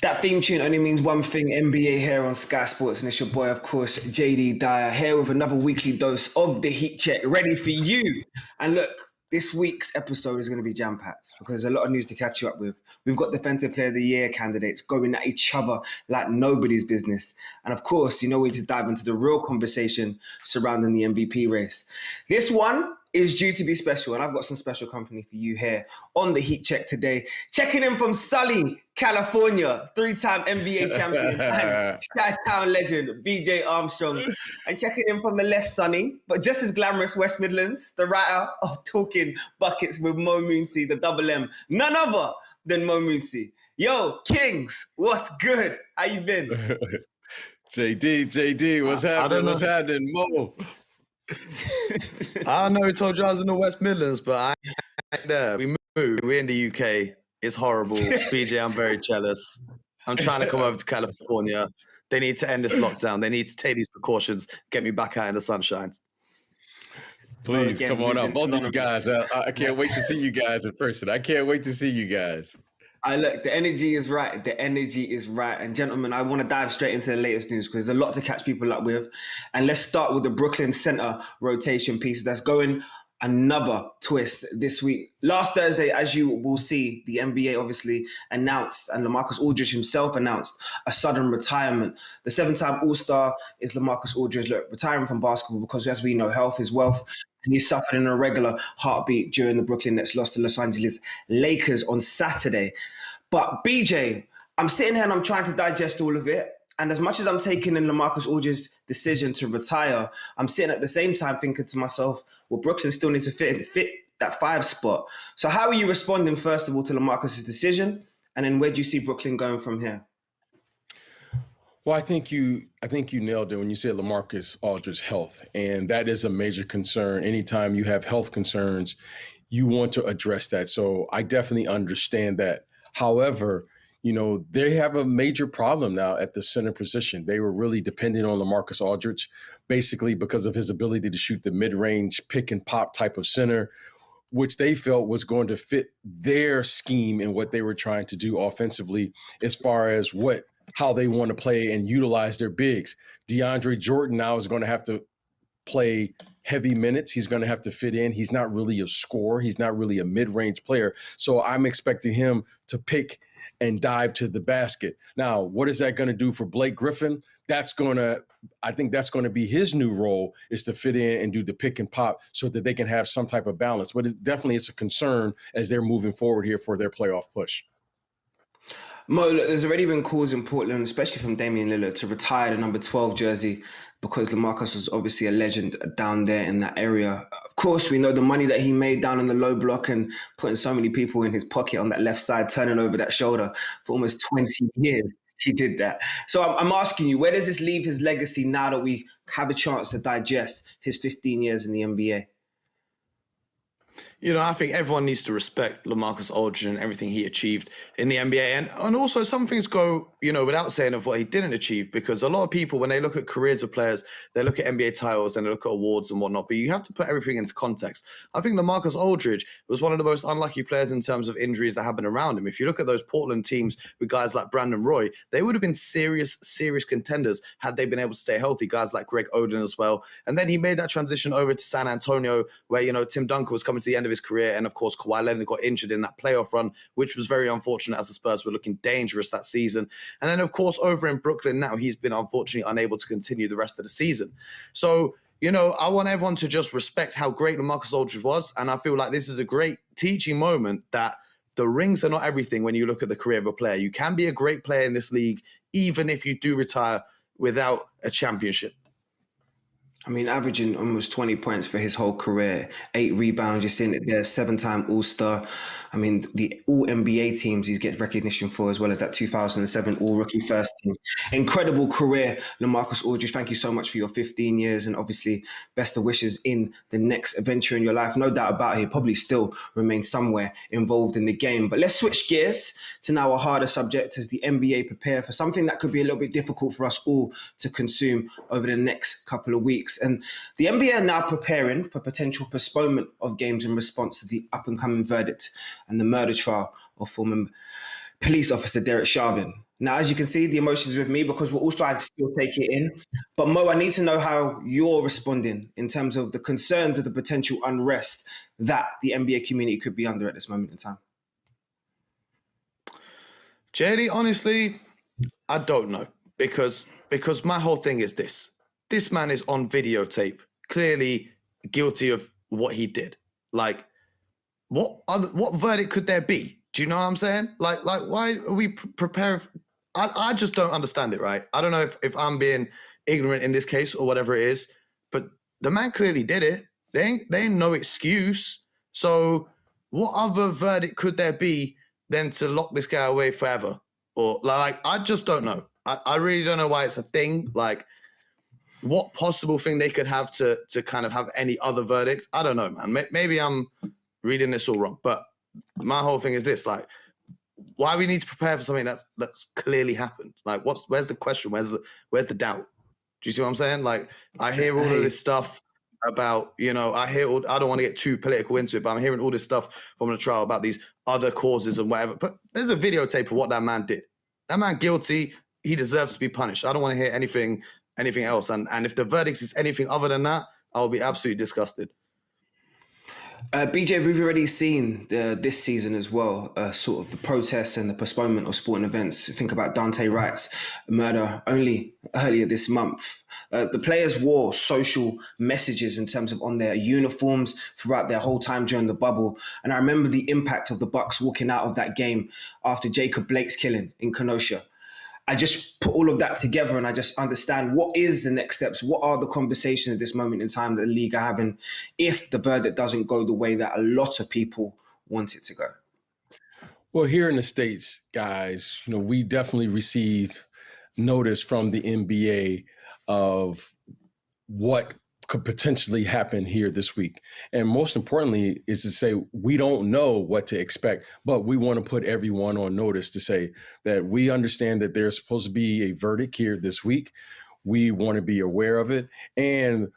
That theme tune only means one thing, NBA here on Sky Sports, and it's your boy, of course, Jaydee Dyer, here with another weekly dose of the Heat Check, ready for you. And look, this week's episode is going to be jam-packed because there's a lot of news to catch you up with. We've got Defensive Player of the Year candidates going at each other like nobody's business. And of course, we need to dive into the real conversation surrounding the MVP race. This one is due to be special, and I've got some special company for you here on the Heat Check today. Checking in from Sully, California, three-time NBA champion and Chi-Town legend, BJ Armstrong. And checking in from the less sunny, but just as glamorous West Midlands, the writer of Talking Buckets with Mooncey, the double M, none other than Mooncey. Yo, Kings, what's good? How you been? JD, what's happening? What's happening, Mo? I know we told you I was in the West Midlands, but I ain't there. We moved. We're in the UK. It's horrible. BJ, I'm very jealous. I'm trying to come over to California. They need to end this lockdown. They need to take these precautions, get me back out in the sunshine. Please, come on out. Both of you guys. I can't wait to see you guys in person. I can't wait to see you guys. Look, the energy is right. The energy is right. And gentlemen, I want to dive straight into the latest news because there's a lot to catch people up with. And let's start with the Brooklyn center rotation pieces that's going another twist this week. Last Thursday, as you will see, the NBA obviously announced, and LaMarcus Aldridge himself announced, a sudden retirement. The 7-time All-Star is LaMarcus Aldridge, retiring from basketball because, as we know, health is wealth. And he suffered an irregular heartbeat during the Brooklyn Nets loss to Los Angeles Lakers on Saturday. But BJ, I'm sitting here and I'm trying to digest all of it. And as much as I'm taking in LaMarcus Aldridge's decision to retire, I'm sitting at the same time thinking to myself, well, Brooklyn still needs to fit that 5 spot. So how are you responding, first of all, to LaMarcus's decision? And then where do you see Brooklyn going from here? Well, I think you nailed it when you said LaMarcus Aldridge's health, and that is a major concern. Anytime you have health concerns, you want to address that. So I definitely understand that. However, they have a major problem now at the center position. They were really dependent on LaMarcus Aldridge, basically because of his ability to shoot the mid-range pick and pop type of center, which they felt was going to fit their scheme and what they were trying to do offensively as far as how they want to play and utilize their bigs. DeAndre Jordan now is going to have to play heavy minutes. He's going to have to fit in. He's not really a scorer. He's not really a mid-range player. So I'm expecting him to pick and dive to the basket. Now, what is that going to do for Blake Griffin? I think that's going to be his new role, is to fit in and do the pick and pop so that they can have some type of balance. But it's a concern as they're moving forward here for their playoff push. Mo, look, there's already been calls in Portland, especially from Damian Lillard, to retire the number 12 jersey because LaMarcus was obviously a legend down there in that area. Of course, we know the money that he made down in the low block and putting so many people in his pocket on that left side, turning over that shoulder for almost 20 years. He did that. So I'm asking you, where does this leave his legacy now that we have a chance to digest his 15 years in the NBA? I think everyone needs to respect LaMarcus Aldridge and everything he achieved in the NBA. And also some things go, without saying of what he didn't achieve, because a lot of people, when they look at careers of players, they look at NBA titles and they look at awards and whatnot, but you have to put everything into context. I think LaMarcus Aldridge was one of the most unlucky players in terms of injuries that happened around him. If you look at those Portland teams with guys like Brandon Roy, they would have been serious contenders had they been able to stay healthy, guys like Greg Oden as well. And then he made that transition over to San Antonio where, Tim Duncan was coming to the end of his career, and of course Kawhi Leonard got injured in that playoff run, which was very unfortunate as the Spurs were looking dangerous that season. And then of course over in Brooklyn now, he's been unfortunately unable to continue the rest of the season. So I want everyone to just respect how great LaMarcus Aldridge was, and I feel like this is a great teaching moment that the rings are not everything when you look at the career of a player. You can be a great player in this league even if you do retire without a championship. I mean, averaging almost 20 points for his whole career, 8 rebounds, you're seeing it there, 7-time All-Star. I mean, the all NBA teams he's getting recognition for, as well as that 2007 All Rookie First Team. Incredible career, LaMarcus Aldridge. Thank you so much for your 15 years, and obviously best of wishes in the next adventure in your life. No doubt about it, he'll probably still remain somewhere involved in the game. But let's switch gears to now a harder subject as the NBA prepare for something that could be a little bit difficult for us all to consume over the next couple of weeks. And the NBA are now preparing for potential postponement of games in response to the up-and-coming verdict and the murder trial of former police officer Derek Chauvin. Now, as you can see, the emotions with me because we're all trying to still take it in. But Mo, I need to know how you're responding in terms of the concerns of the potential unrest that the NBA community could be under at this moment in time. Jaydee, honestly, I don't know because my whole thing is this. This man is on videotape, clearly guilty of what he did. Like, what verdict could there be? Do you know what I'm saying? Like why are we preparing? I just don't understand it, right? I don't know if I'm being ignorant in this case or whatever it is, but the man clearly did it. They ain't no excuse. So what other verdict could there be than to lock this guy away forever? Or like, I just don't know. I really don't know why it's a thing. Like, what possible thing they could have to kind of have any other verdicts? I don't know, man. Maybe I'm reading this all wrong, but my whole thing is this: like, why we need to prepare for something that's clearly happened? Like, where's the question? Where's the doubt? Do you see what I'm saying? Like, I hear all of this stuff about, I don't want to get too political into it, but I'm hearing all this stuff from the trial about these other causes and whatever. But there's a videotape of what that man did. That man guilty. He deserves to be punished. I don't want to hear anything else. And if the verdict is anything other than that, I'll be absolutely disgusted. BJ, we've already seen this season as well, sort of the protests and the postponement of sporting events. Think about Dante Wright's murder only earlier this month. The players wore social messages in terms of on their uniforms throughout their whole time during the bubble. And I remember the impact of the Bucks walking out of that game after Jacob Blake's killing in Kenosha. I just put all of that together and I just understand what is the next steps. What are the conversations at this moment in time that the league are having if the verdict doesn't go the way that a lot of people want it to go? Well, here in the States, guys, we definitely receive notice from the NBA of what could potentially happen here this week. And most importantly is to say, we don't know what to expect, but we want to put everyone on notice to say that we understand that there's supposed to be a verdict here this week. We want to be aware of it. And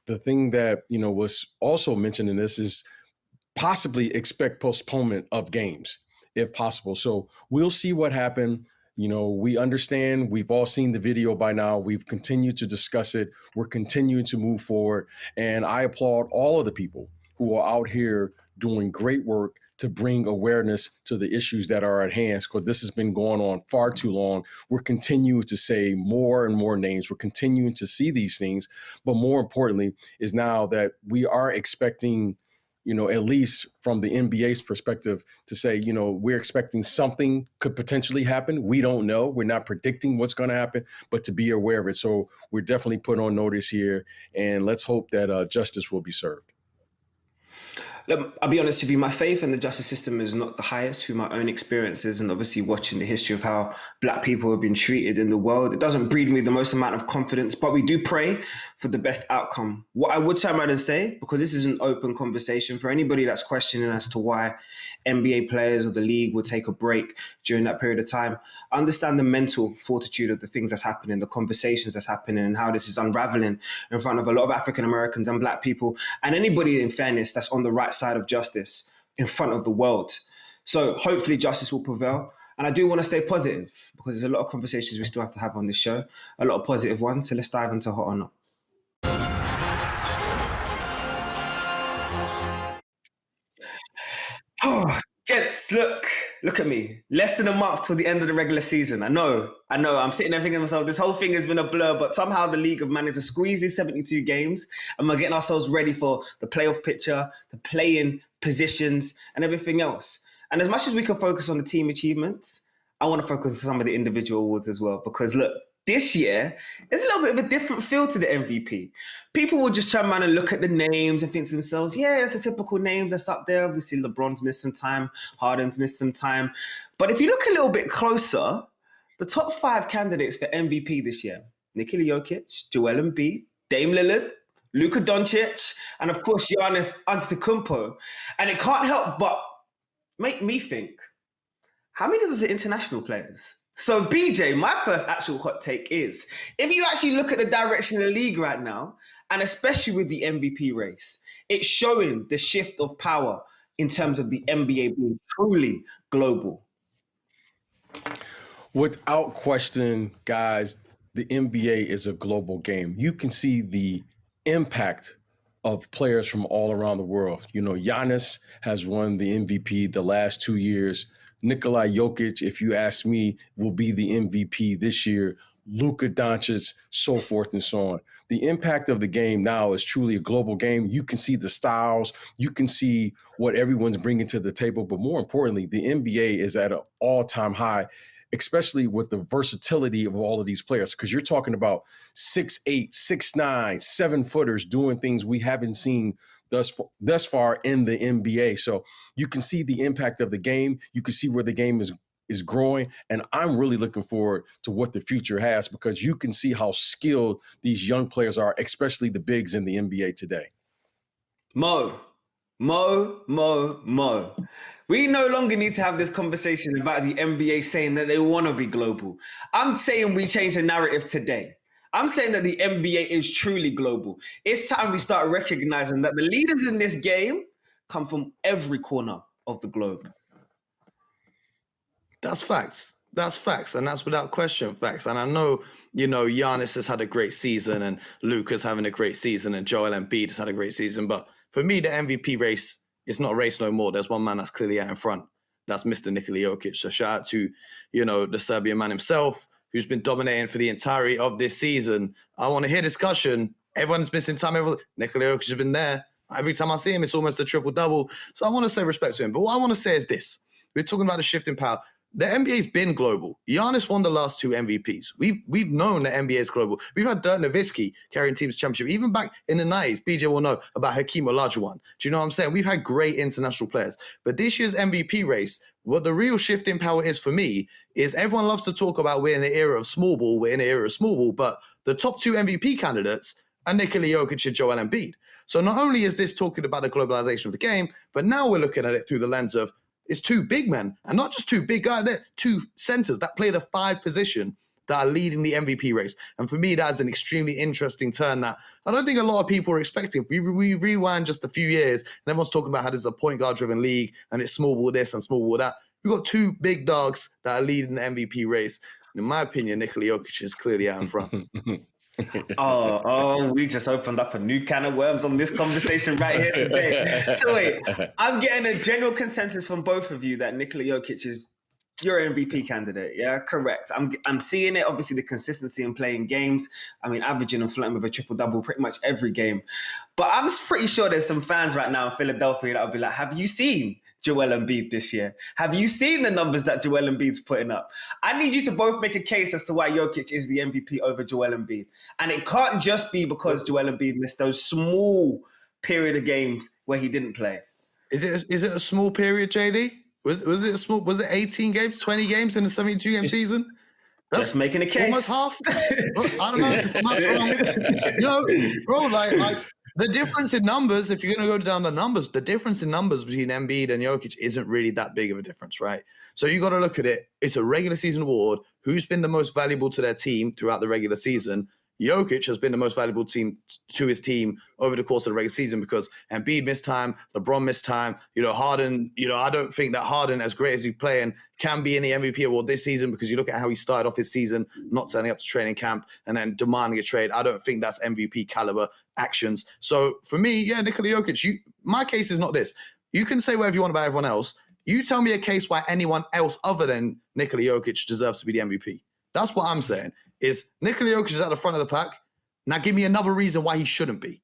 the thing that, was also mentioned in this is possibly expect postponement of games if possible. So we'll see what happened. We understand, we've all seen the video by now. We've continued to discuss it. We're continuing to move forward. And I applaud all of the people who are out here doing great work to bring awareness to the issues that are at hand, because this has been going on far too long. We're continuing to say more and more names. We're continuing to see these things. But more importantly is now that we are expecting at least from the NBA's perspective to say, we're expecting something could potentially happen. We don't know. We're not predicting what's going to happen, but to be aware of it. So we're definitely put on notice here, and let's hope that justice will be served. Look, I'll be honest with you, my faith in the justice system is not the highest through my own experiences and obviously watching the history of how Black people have been treated in the world. It doesn't breed me the most amount of confidence, but we do pray for the best outcome. What I would turn around and say, because this is an open conversation for anybody that's questioning as to why NBA players or the league would take a break during that period of time, understand the mental fortitude of the things that's happening, the conversations that's happening, and how this is unraveling in front of a lot of African Americans and Black people and anybody, in fairness, that's on the right side of justice in front of the world. So hopefully justice will prevail. And I do want to stay positive because there's a lot of conversations we still have to have on this show, a lot of positive ones. So let's dive into hot or not. Oh, gents, look at me. Less than a month till the end of the regular season. I know. I'm sitting there thinking to myself, this whole thing has been a blur, but somehow the league have managed to squeeze these 72 games and we're getting ourselves ready for the playoff picture, the play-in positions and everything else. And as much as we can focus on the team achievements, I want to focus on some of the individual awards as well. Because look, this year, there's a little bit of a different feel to the MVP. People will just turn around and look at the names and think to themselves, yeah, it's the typical names that's up there. Obviously, LeBron's missed some time, Harden's missed some time. But if you look a little bit closer, the top 5 candidates for MVP this year, Nikola Jokic, Joel Embiid, Dame Lillard, Luka Doncic, and of course, Giannis Antetokounmpo. And it can't help but make me think, how many of those are international players? So BJ, my first actual hot take is, if you actually look at the direction of the league right now, and especially with the MVP race, it's showing the shift of power in terms of the NBA being truly global. Without question, guys, the NBA is a global game. You can see the impact of players from all around the world. You know, Giannis has won the MVP the last 2 years. Nikola Jokic, if you ask me, will be the MVP this year. Luka Doncic, so forth and so on. The impact of the game now is truly a global game. You can see the styles. You can see what everyone's bringing to the table. But more importantly, the NBA is at an all-time high, especially with the versatility of all of these players, because you're talking about 6'8", 6'9", 7-footers doing things we haven't seen thus far in the NBA. So you can see the impact of the game. You can see where the game is growing. And I'm really looking forward to what the future has, because you can see how skilled these young players are, especially the bigs in the NBA today. Mo. We no longer need to have this conversation about the NBA saying that they want to be global. I'm saying we change the narrative today. I'm saying that the NBA is truly global. It's time we start recognizing that the leaders in this game come from every corner of the globe. That's facts. That's facts. And that's without question facts. And I know, you know, Giannis has had a great season and Luka's having a great season and Joel Embiid has had a great season. But for me, the MVP race is not a race no more. There's one man that's clearly out in front. That's Mr. Nikola Jokic. So shout out to, you know, the Serbian man himself, who's been dominating for the entirety of this season. I want to hear discussion. Everyone's missing time. Nikola Jokic has been there. Every time I see him, it's almost a triple-double. So I want to say respect to him. But what I want to say is this. We're talking about the shift in power. The NBA's been global. Giannis won the last 2 MVPs. We've known the NBA is global. We've had Dirk Nowitzki carrying teams championship. Even back in the 90s, BJ will know about Hakeem Olajuwon. Do you know what I'm saying? We've had great international players. But this year's MVP race, what the real shift in power is for me is everyone loves to talk about we're in the era of small ball, but the top 2 MVP candidates are Nikola Jokic and Joel Embiid. So not only is this talking about the globalization of the game, but now we're looking at it through the lens of it's 2 big men, and not just 2 big guys, they're 2 centers that play the 5 position that are leading the MVP race. And for me, that's an extremely interesting turn that I don't think a lot of people are expecting. We rewind just a few years, and everyone's talking about how this is a point guard-driven league, and it's small ball this and small ball that. We've got 2 big dogs that are leading the MVP race. And in my opinion, Nikola Jokic is clearly out in front. We just opened up a new can of worms on this conversation right here today. So wait, I'm getting a general consensus from both of you that Nikola Jokic is your MVP candidate. Yeah, correct. I'm seeing it. Obviously, the consistency in playing games. I mean, averaging and flirting with a triple-double pretty much every game. But I'm pretty sure there's some fans right now in Philadelphia that'll be like, have you seen Joel Embiid this year? Have you seen the numbers that Joel Embiid's putting up? I need you to both make a case as to why Jokic is the MVP over Joel Embiid. And it can't just be because Joel Embiid missed those small period of games where he didn't play. Is it a small period, JD? Was it a small? Was it 18 games, 20 games in a 72-game season? That's just making a case. Almost half. I don't know. You know, bro, like the difference in numbers, if you're going to go down the numbers, the difference in numbers between Embiid and Jokic isn't really that big of a difference, right? So you got to look at it. It's a regular season award. Who's been the most valuable to their team throughout the regular season? Jokic has been the most valuable team to his team over the course of the regular season because Embiid missed time, LeBron missed time. You know, Harden, you know, I don't think that Harden, as great as he's playing, can be in the MVP award this season because you look at how he started off his season, not turning up to training camp and then demanding a trade. I don't think that's MVP caliber actions. So for me, yeah, Nikola Jokic, my case is not this. You can say whatever you want about everyone else. You tell me a case why anyone else other than Nikola Jokic deserves to be the MVP. That's what I'm saying. Is Nikola Jokic is at the front of the pack. Now give me another reason why he shouldn't be.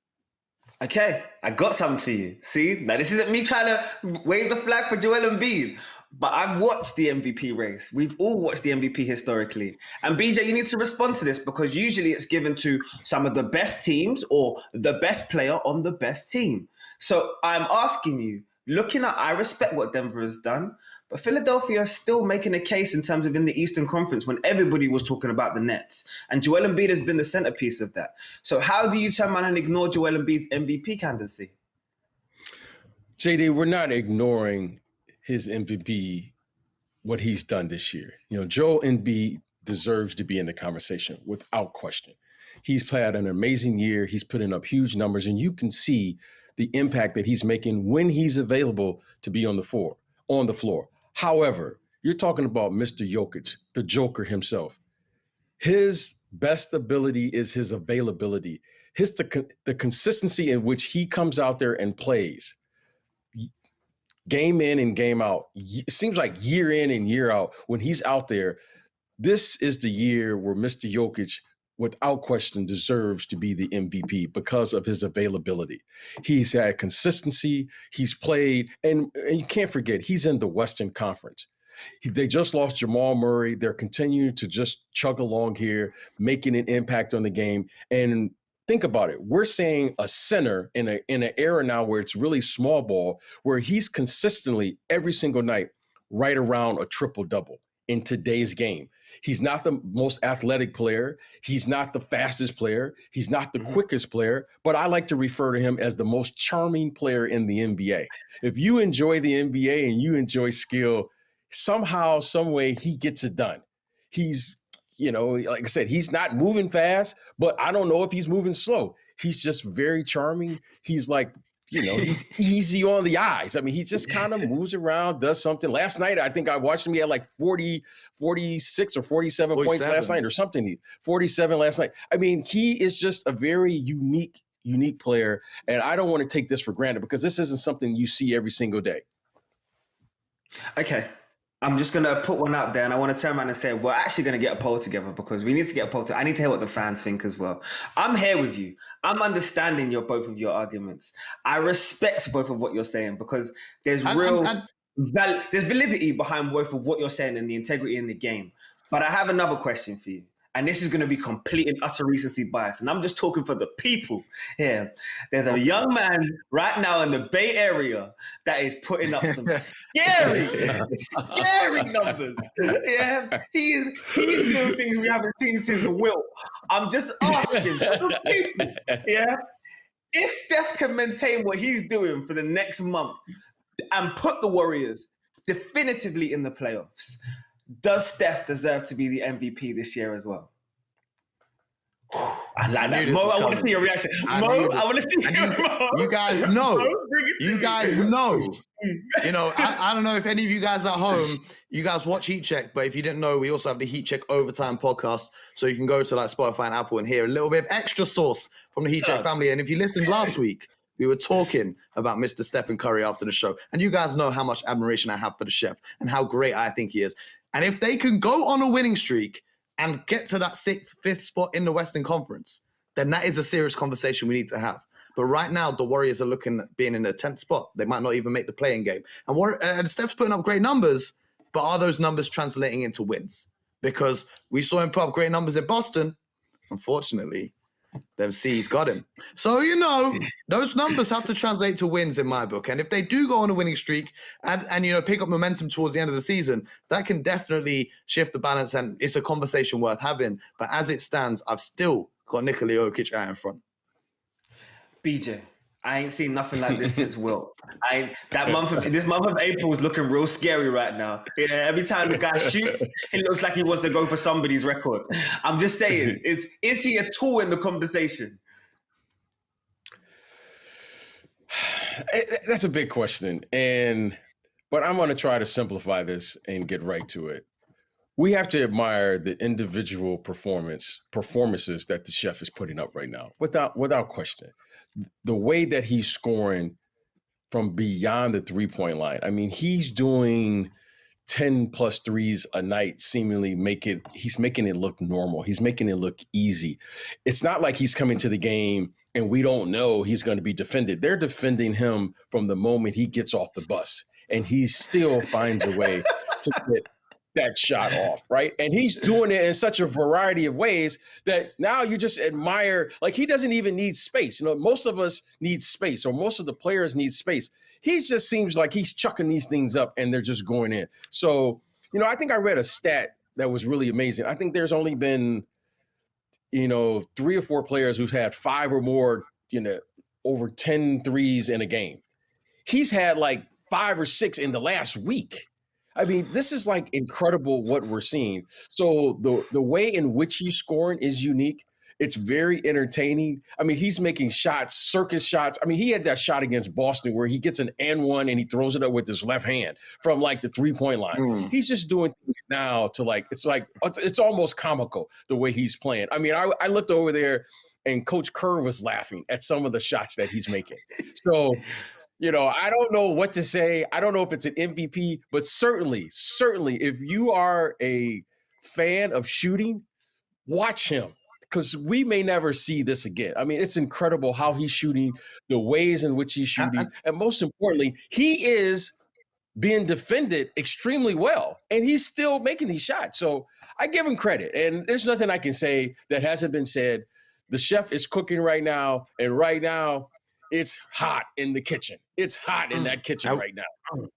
Okay, I got something for you. See, now this isn't me trying to wave the flag for Joel Embiid. but I've watched the MVP race. We've all watched the MVP historically. And BJ, you need to respond to this because usually it's given to some of the best teams or the best player on the best team. So I'm asking you, I respect what Denver has done, but Philadelphia is still making a case in terms of in the Eastern Conference when everybody was talking about the Nets. And Joel Embiid has been the centerpiece of that. So how do you turn around and ignore Joel Embiid's MVP candidacy? JD, we're not ignoring his MVP, what he's done this year. Joel Embiid deserves to be in the conversation without question. He's played an amazing year. He's putting up huge numbers, and you can see the impact that he's making when he's available to be on the floor. However, you're talking about Mr. Jokic, the Joker himself. His best ability is his availability. The consistency in which he comes out there and plays game in and game out. It seems like year in and year out when he's out there. This is the year where Mr. Jokic, without question, deserves to be the MVP because of his availability. He's had consistency. He's played, and you can't forget, he's in the Western Conference. They just lost Jamal Murray. They're continuing to just chug along here, making an impact on the game. And think about it. We're saying a center in an era now where it's really small ball, where he's consistently every single night right around a triple-double in today's game. He's not the most athletic player. He's not the fastest player. He's not the quickest player, but I like to refer to him as the most charming player in the NBA. If you enjoy the NBA and you enjoy skill, somehow, some way, he gets it done. He's, like I said, he's not moving fast, but I don't know if he's moving slow. He's just very charming. He's like, he's easy on the eyes. I mean, he just kind of moves around, does something. Last night, I think I watched him. He had like 46 or 47 points last night or something. 47 last night. I mean, he is just a very unique player. And I don't want to take this for granted because this isn't something you see every single day. Okay. I'm just going to put one out there and I want to turn around and say, we're actually going to get a poll together because we need to get a poll. I need to hear what the fans think as well. I'm here with you. I'm understanding both of your arguments. I respect both of what you're saying because there's there's validity behind both of what you're saying and the integrity in the game. But I have another question for you. And this is going to be complete and utter recency bias. And I'm just talking for the people here. There's a young man right now in the Bay Area that is putting up some scary numbers. Yeah, he's doing things we haven't seen since Wilt. I'm just asking for the people. Yeah, if Steph can maintain what he's doing for the next month and put the Warriors definitively in the playoffs, does Steph deserve to be the MVP this year as well? I like that. Mo, I want to see your reaction. I want to see your Mo. You guys know. You guys know. I don't know if any of you guys at home, you guys watch HeatCheck, but if you didn't know, we also have the HeatCheck Overtime podcast. So you can go to like Spotify and Apple and hear a little bit of extra sauce from the HeatCheck family. And if you listened last week, we were talking about Mr. Stephen Curry after the show. And you guys know how much admiration I have for the chef and how great I think he is. And if they can go on a winning streak and get to that 6th, 5th spot in the Western Conference, then that is a serious conversation we need to have. But right now, the Warriors are looking at being in the 10th spot. They might not even make the play-in game. And Steph's putting up great numbers, but are those numbers translating into wins? Because we saw him put up great numbers in Boston. Unfortunately, them C's got him. So, those numbers have to translate to wins in my book. And if they do go on a winning streak and pick up momentum towards the end of the season, that can definitely shift the balance. And it's a conversation worth having. But as it stands, I've still got Nikola Jokic out in front. BJ, I ain't seen nothing like this since Wilt. This month of April is looking real scary right now. Yeah, every time the guy shoots, it looks like he wants to go for somebody's record. I'm just saying, is he at all in the conversation? That's a big question, but I'm going to try to simplify this and get right to it. We have to admire the individual performances that the chef is putting up right now, without question. The way that he's scoring from beyond the three-point line. I mean, he's doing 10 plus threes a night, seemingly he's making it look normal. He's making it look easy. It's not like he's coming to the game and we don't know he's going to be defended. They're defending him from the moment he gets off the bus. and he still finds a way to get that shot off, right? And he's doing it in such a variety of ways that now you just admire, like he doesn't even need space. You know, most of us need space, or most of the players need space. He just seems like he's chucking these things up and they're just going in. So, you know, I think I read a stat that was really amazing. I think there's only been, 3 or 4 players who've had 5 or more, over 10 threes in a game. He's had like 5 or 6 in the last week. I mean, this is like incredible what we're seeing. So the way in which he's scoring is unique. It's very entertaining. I mean, he's making shots, circus shots. I mean, he had that shot against Boston where he gets an and one and he throws it up with his left hand from like the 3-point line. He's just doing things now to it's almost comical the way he's playing. I mean, I looked over there and Coach Kerr was laughing at some of the shots that he's making. So, I don't know what to say. I don't know if it's an MVP, but certainly, if you are a fan of shooting, watch him, because we may never see this again. I mean, it's incredible how he's shooting, the ways in which he's shooting, and most importantly, he is being defended extremely well, and he's still making these shots. So I give him credit, and there's nothing I can say that hasn't been said. The chef is cooking right now, and right now, it's hot in the kitchen. It's hot in that kitchen right now.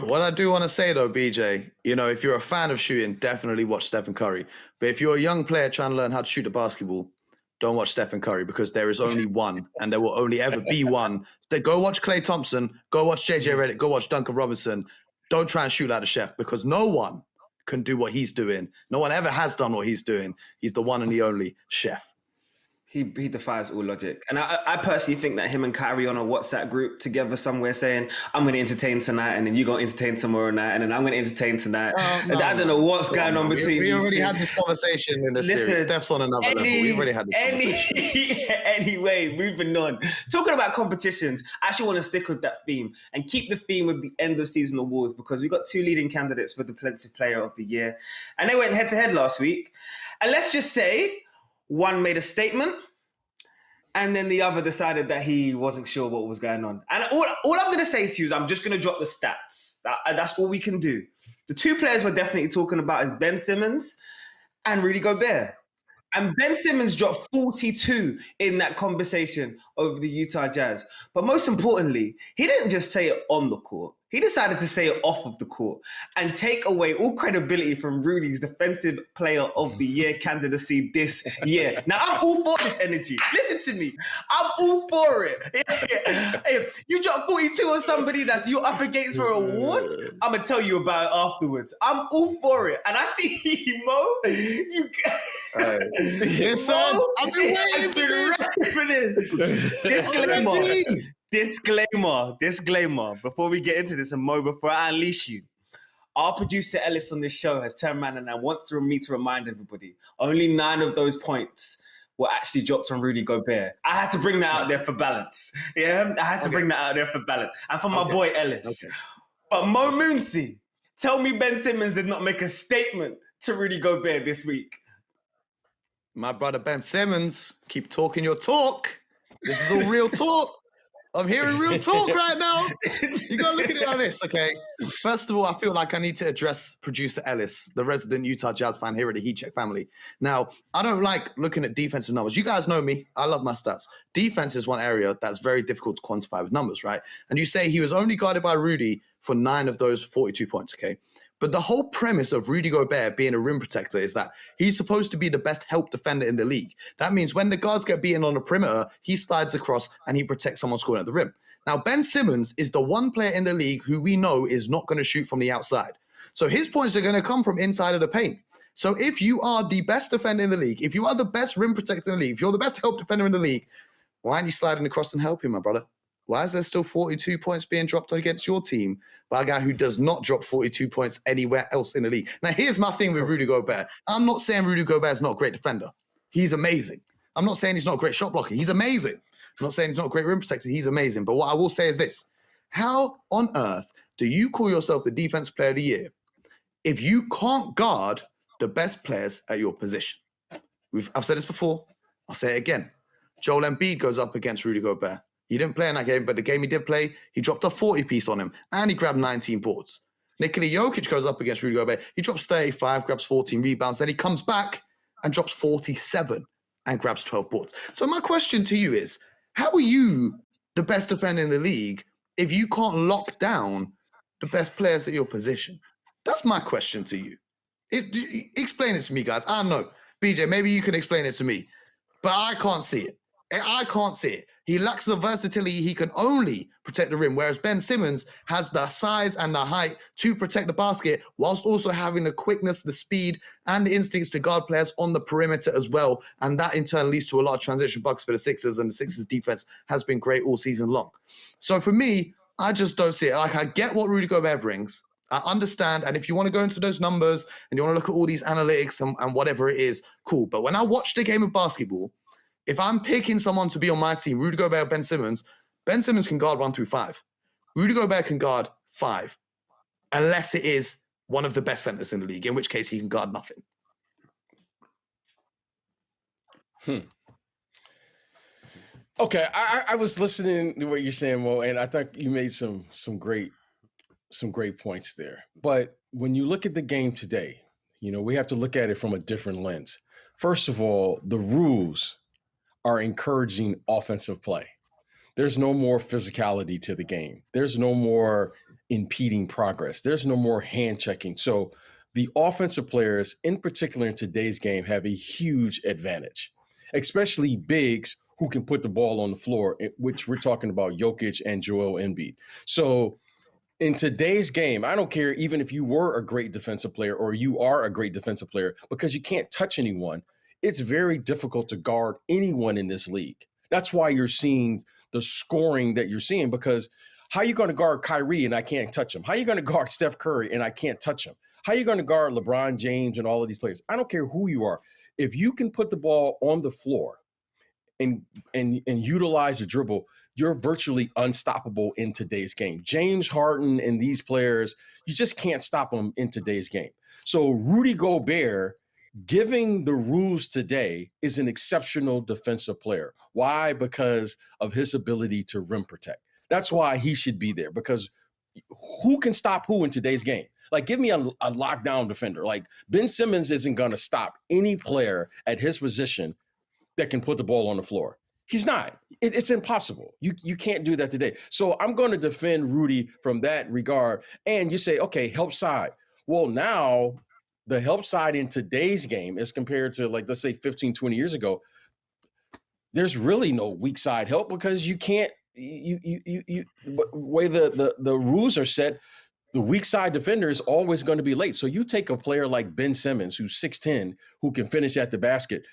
What I do want to say, though, BJ, if you're a fan of shooting, definitely watch Stephen Curry. But if you're a young player trying to learn how to shoot a basketball, don't watch Stephen Curry, because there is only one, and there will only ever be one. Go watch Klay Thompson. Go watch JJ Redick. Go watch Duncan Robinson. Don't try and shoot like the chef, because no one can do what he's doing. No one ever has done what he's doing. He's the one and the only chef. He defies all logic. And I personally think that him and Kyrie on a WhatsApp group together somewhere saying, I'm going to entertain tonight, and then you're going to entertain tomorrow night, and then I'm going to entertain tonight. I don't know what's going on between we these already two. had this conversation in the series. Steph's on another level. We've already had this conversation. Anyway, moving on. Talking about competitions, I actually want to stick with that theme and keep the theme of the end of season awards, because we got 2 leading candidates for the Defensive Player of the Year. And they went head-to-head last week. And let's just say, one made a statement, and then the other decided that he wasn't sure what was going on. And all I'm going to say to you is I'm just going to drop the stats. That's all we can do. The 2 players we're definitely talking about is Ben Simmons and Rudy Gobert. And Ben Simmons dropped 42 in that conversation over the Utah Jazz. But most importantly, he didn't just say it on the court. He decided to say it off of the court and take away all credibility from Rudy's Defensive Player of the Year candidacy this year. Now, I'm all for this energy. Listen to me. I'm all for it. If you drop 42 on somebody that's you're up against for an award, I'm going to tell you about it afterwards. I'm all for it. And I see Mo. Yes, son. I've been waiting for this. Disclaimer. Before we get into this, and Mo, before I unleash you, our producer Ellis on this show has turned around and wants me to remind everybody, only 9 of those points were actually dropped on Rudy Gobert. I had to bring that out there for balance. Yeah, I had to bring that out there for balance. And for my boy Ellis. Okay. But Mo Mooncey, tell me Ben Simmons did not make a statement to Rudy Gobert this week. My brother Ben Simmons, keep talking your talk. This is all real talk. I'm hearing real talk right now. You got to look at it like this, okay? First of all, I feel like I need to address producer Ellis, the resident Utah Jazz fan here at the HeatCheck family. Now, I don't like looking at defensive numbers. You guys know me. I love my stats. Defense is one area that's very difficult to quantify with numbers, right? And you say he was only guarded by Rudy for 9 of those 42 points, okay? But the whole premise of Rudy Gobert being a rim protector is that he's supposed to be the best help defender in the league. That means when the guards get beaten on the perimeter, he slides across and he protects someone scoring at the rim. Now, Ben Simmons is the one player in the league who we know is not going to shoot from the outside. So his points are going to come from inside of the paint. So if you are the best defender in the league, if you are the best rim protector in the league, if you're the best help defender in the league, why aren't you sliding across and helping, my brother? Why is there still 42 points being dropped against your team by a guy who does not drop 42 points anywhere else in the league? Now, here's my thing with Rudy Gobert. I'm not saying Rudy Gobert is not a great defender. He's amazing. I'm not saying he's not a great shot blocker. He's amazing. I'm not saying he's not a great rim protector. He's amazing. But what I will say is this. How on earth do you call yourself the Defensive Player of the Year if you can't guard the best players at your position? I've said this before. I'll say it again. Joel Embiid goes up against Rudy Gobert. He didn't play in that game, but the game he did play, he dropped a 40-piece on him, and he grabbed 19 boards. Nikola Jokic goes up against Rudy Gobert. He drops 35, grabs 14 rebounds. Then he comes back and drops 47 and grabs 12 boards. So my question to you is, how are you the best defender in the league if you can't lock down the best players at your position? That's my question to you. Explain it to me, guys. I don't know. BJ, maybe you can explain it to me, but I can't see it. I can't see it. He lacks the versatility. He can only protect the rim, whereas Ben Simmons has the size and the height to protect the basket, whilst also having the quickness, the speed, and the instincts to guard players on the perimeter as well. And that in turn leads to a lot of transition bucks for the Sixers, and the Sixers defense has been great all season long. So for me, I just don't see it. Like, I get what Rudy Gobert brings. I understand. And if you want to go into those numbers and you want to look at all these analytics and whatever it is, cool. But when I watch the game of basketball, if I'm picking someone to be on my team, Rudy Gobert, Ben Simmons can guard 1 through 5. Rudy Gobert can guard 5, unless it is one of the best centers in the league, in which case he can guard nothing. Okay, I was listening to what you're saying, Mo, and I think you made some great points there. But when you look at the game today, we have to look at it from a different lens. First of all, the rules are encouraging offensive play. There's no more physicality to the game. There's no more impeding progress. There's no more hand checking. So the offensive players, in particular in today's game, have a huge advantage, especially bigs who can put the ball on the floor, which we're talking about Jokic and Joel Embiid. So in today's game, I don't care even if you were a great defensive player or you are a great defensive player, because you can't touch anyone. It's very difficult to guard anyone in this league. That's why you're seeing the scoring that you're seeing, because how are you going to guard Kyrie and I can't touch him? How are you going to guard Steph Curry and I can't touch him? How are you going to guard LeBron James and all of these players? I don't care who you are. If you can put the ball on the floor and utilize the dribble, you're virtually unstoppable in today's game. James Harden and these players, you just can't stop them in today's game. So Rudy Gobert, giving the rules today, is an exceptional defensive player. Why? Because of his ability to rim protect. That's why he should be there, because who can stop who in today's game? Like, give me a lockdown defender. Like, Ben Simmons isn't going to stop any player at his position that can put the ball on the floor. He's not. It's impossible. You can't do that today. So I'm going to defend Rudy from that regard. And you say, okay, help side. Well, now the help side in today's game as compared to, like, let's say 15, 20 years ago, there's really no weak side help, because you can't, the way the rules are set, the weak side defender is always going to be late. So you take a player like Ben Simmons, who's 6'10", who can finish at the basket,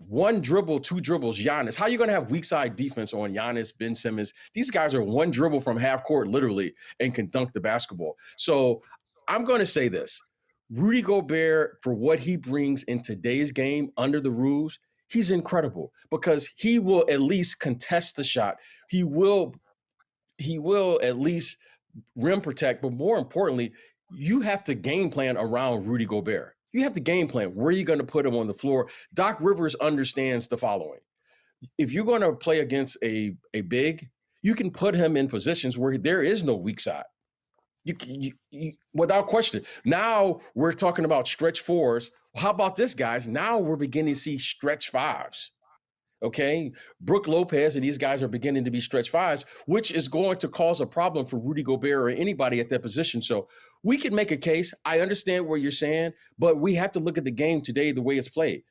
one dribble, two dribbles, Giannis. How are you going to have weak side defense on Giannis, Ben Simmons? These guys are one dribble from half court, literally, and can dunk the basketball. So I'm going to say this. Rudy Gobert, for what he brings in today's game under the rules, he's incredible, because he will at least contest the shot. He will at least rim protect, but more importantly, you have to game plan around Rudy Gobert. You have to game plan. Where are you going to put him on the floor? Doc Rivers understands the following. If you're going to play against a big, you can put him in positions where there is no weak side. You without question. Now we're talking about stretch fours. How about this, guys? Now we're beginning to see stretch fives. Okay, Brook Lopez and these guys are beginning to be stretch fives, which is going to cause a problem for Rudy Gobert or anybody at that position. So we can make a case. I understand what you're saying, but we have to look at the game today, the way it's played.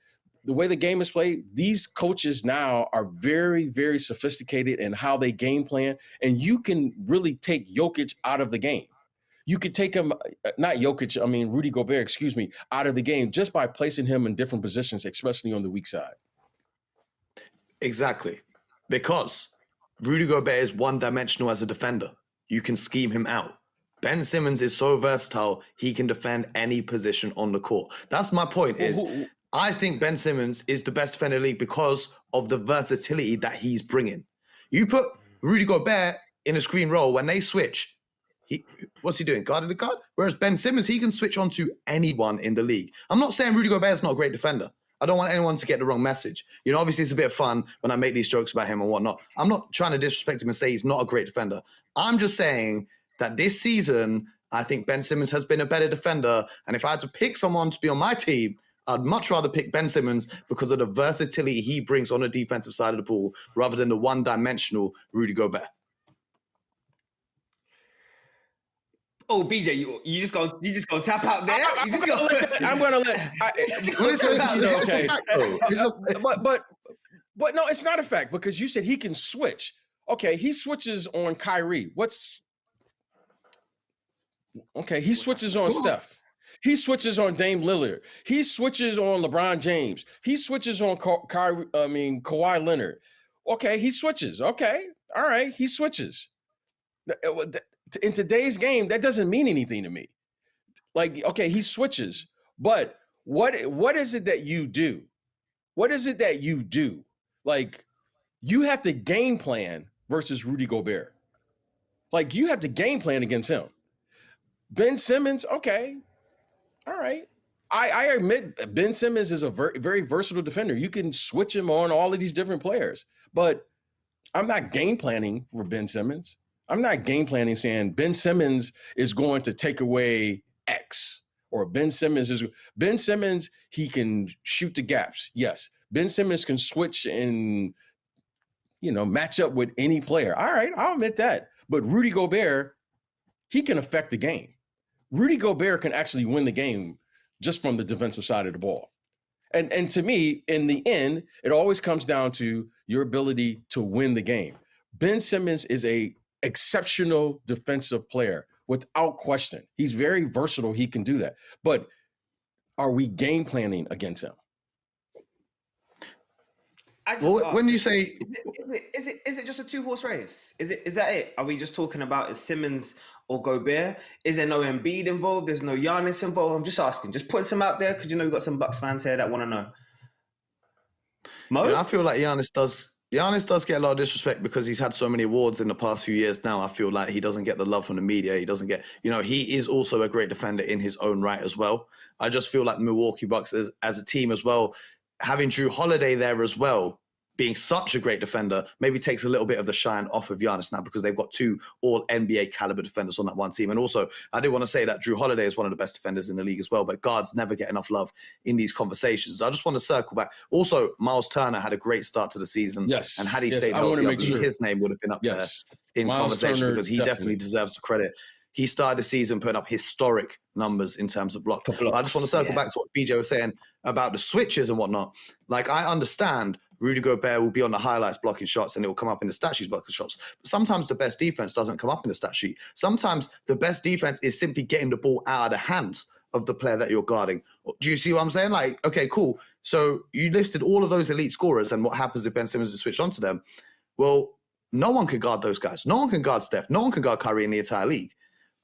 The way the game is played, these coaches now are very, very sophisticated in how they game plan, and you can really take Jokic out of the game. You could take him, Rudy Gobert, out of the game just by placing him in different positions, especially on the weak side. Exactly. Because Rudy Gobert is one-dimensional as a defender. You can scheme him out. Ben Simmons is so versatile, he can defend any position on the court. That's my point is, I think Ben Simmons is the best defender in the league because of the versatility that he's bringing. You put Rudy Gobert in a screen role, when they switch, what's he doing? Guarding the guard? Whereas Ben Simmons, he can switch on to anyone in the league. I'm not saying Rudy Gobert is not a great defender. I don't want anyone to get the wrong message. You know, obviously it's a bit of fun when I make these jokes about him and whatnot. I'm not trying to disrespect him and say he's not a great defender. I'm just saying that this season, I think Ben Simmons has been a better defender. And if I had to pick someone to be on my team, I'd much rather pick Ben Simmons because of the versatility he brings on the defensive side of the ball rather than the one-dimensional Rudy Gobert. Oh, BJ, you just gonna tap out there? I'm gonna let. But no, it's not a fact because you said he can switch. Okay, he switches on Kyrie. He switches on Steph. He switches on Dame Lillard. He switches on LeBron James. He switches on Kawhi Leonard. Okay, he switches. Okay, all right, he switches. In today's game, that doesn't mean anything to me. Like, okay, he switches, but what is it that you do? What is it that you do? Like, you have to game plan versus Rudy Gobert. Like, you have to game plan against him. Ben Simmons, okay, all right. I admit Ben Simmons is a very versatile defender. You can switch him on all of these different players, but I'm not game planning for Ben Simmons. I'm not game planning saying Ben Simmons is going to take away X or Ben Simmons, he can shoot the gaps. Yes. Ben Simmons can switch and, match up with any player. All right, I'll admit that. But Rudy Gobert, he can affect the game. Rudy Gobert can actually win the game just from the defensive side of the ball. And to me, in the end, it always comes down to your ability to win the game. Ben Simmons is a exceptional defensive player without question. He's very versatile. He can do that. But are we game planning against him? When you say, is it just a 2-horse race? Is that it? Are we just talking about is Simmons or Gobert? Is there no Embiid involved? There's no Giannis involved? I'm just asking, just putting some out there because we've got some Bucks fans here that want to know. Mo? I feel like Giannis does get a lot of disrespect because he's had so many awards in the past few years now. I feel like he doesn't get the love from the media. He doesn't get, he is also a great defender in his own right as well. I just feel like the Milwaukee Bucks as a team as well, having Drew Holiday there as well, being such a great defender, maybe takes a little bit of the shine off of Giannis now because they've got 2 all-NBA caliber defenders on that one team. And also, I do want to say that Drew Holiday is one of the best defenders in the league as well, but guards never get enough love in these conversations. I just want to circle back. Also, Miles Turner had a great start to the season. Yes. And had he stayed healthy, his name would have been up there in Miles conversation Turner, because he definitely deserves the credit. He started the season putting up historic numbers in terms of blocks. I just want to circle back to what BJ was saying about the switches and whatnot. Like, I understand Rudy Gobert will be on the highlights blocking shots and it will come up in the stat sheet blocking shots. But sometimes the best defense doesn't come up in the stat sheet. Sometimes the best defense is simply getting the ball out of the hands of the player that you're guarding. Do you see what I'm saying? Like, okay, cool. So you listed all of those elite scorers and what happens if Ben Simmons is switched onto them? Well, no one can guard those guys. No one can guard Steph. No one can guard Kyrie in the entire league.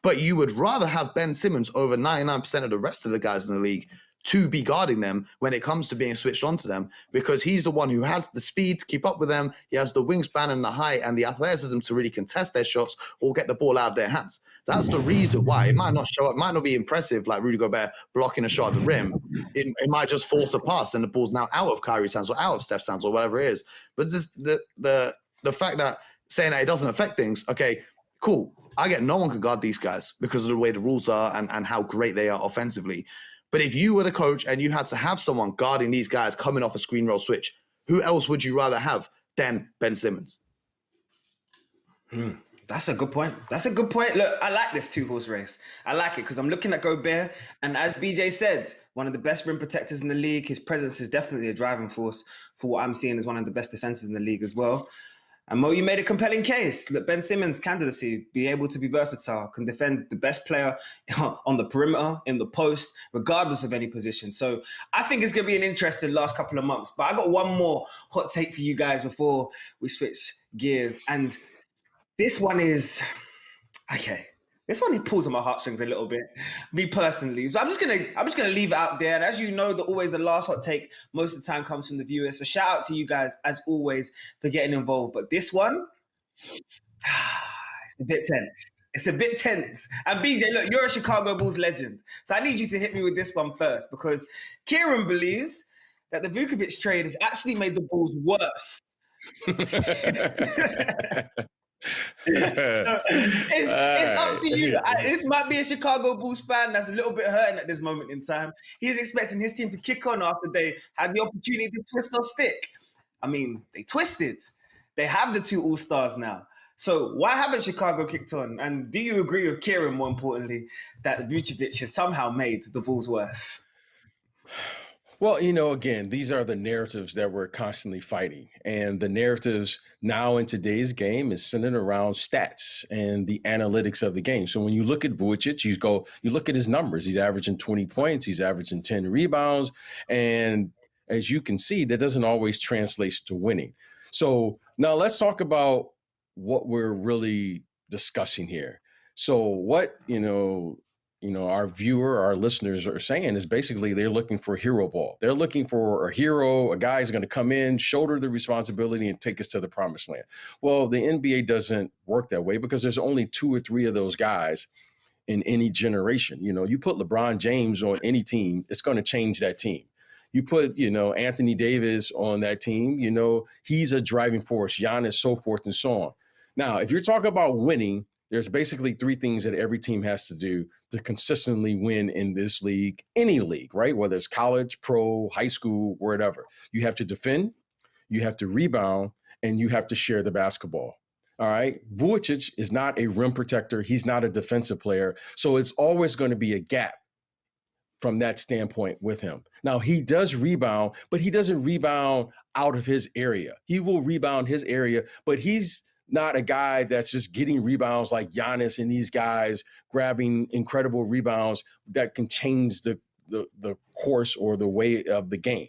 But you would rather have Ben Simmons over 99% of the rest of the guys in the league to be guarding them when it comes to being switched onto them, because he's the one who has the speed to keep up with them. He has the wingspan and the height and the athleticism to really contest their shots or get the ball out of their hands. That's the reason why it might not show up, might not be impressive like Rudy Gobert blocking a shot at the rim. It might just force a pass and the ball's now out of Kyrie's hands or out of Steph's hands or whatever it is. But just the fact that saying that it doesn't affect things, okay, cool. I get no one can guard these guys because of the way the rules are and how great they are offensively. But if you were the coach and you had to have someone guarding these guys coming off a screen roll switch, who else would you rather have than Ben Simmons? That's a good point. Look, I like this 2-horse race. I like it because I'm looking at Gobert, and as BJ said, one of the best rim protectors in the league. His presence is definitely a driving force for what I'm seeing as one of the best defenses in the league as well. And Mo, you made a compelling case. Look, Ben Simmons' candidacy, be able to be versatile, can defend the best player on the perimeter, in the post, regardless of any position. So I think it's going to be an interesting last couple of months. But I got one more hot take for you guys before we switch gears. And this one is, okay, this one pulls on my heartstrings a little bit, me personally. So I'm just gonna leave it out there. And as you know, the last hot take most of the time comes from the viewers. So shout out to you guys as always for getting involved. But this one, it's a bit tense. And BJ, look, you're a Chicago Bulls legend, so I need you to hit me with this one first because Kieran believes that the Vucevic trade has actually made the Bulls worse. So it's up to you. This might be a Chicago Bulls fan that's a little bit hurting at this moment in time. He's expecting his team to kick on after they had the opportunity to twist or stick. I mean, they twisted. They have the 2 All-Stars now. So why haven't Chicago kicked on? And do you agree with Kieran, more importantly, that Vucevic has somehow made the Bulls worse? Well, again, these are the narratives that we're constantly fighting. And the narratives now in today's game is centered around stats and the analytics of the game. So when you look at Vucevic, you look at his numbers. He's averaging 20 points. He's averaging 10 rebounds. And as you can see, that doesn't always translate to winning. So now let's talk about what we're really discussing here. So what, our viewer, our listeners are saying is basically they're looking for hero ball. They're looking for a hero, a guy who's going to come in, shoulder the responsibility and take us to the promised land. Well, the NBA doesn't work that way because there's only 2 or 3 of those guys in any generation. You put LeBron James on any team, it's going to change that team. You put, Anthony Davis on that team, he's a driving force, Giannis, so forth and so on. Now, if you're talking about winning, there's basically 3 things that every team has to do to consistently win in this league, any league, right? Whether it's college, pro, high school, whatever. You have to defend, you have to rebound, and you have to share the basketball. All right. Vucevic is not a rim protector. He's not a defensive player. So it's always going to be a gap from that standpoint with him. Now, he does rebound, but he doesn't rebound out of his area. He will rebound his area, but he's not a guy that's just getting rebounds like Giannis and these guys grabbing incredible rebounds that can change the course or the way of the game.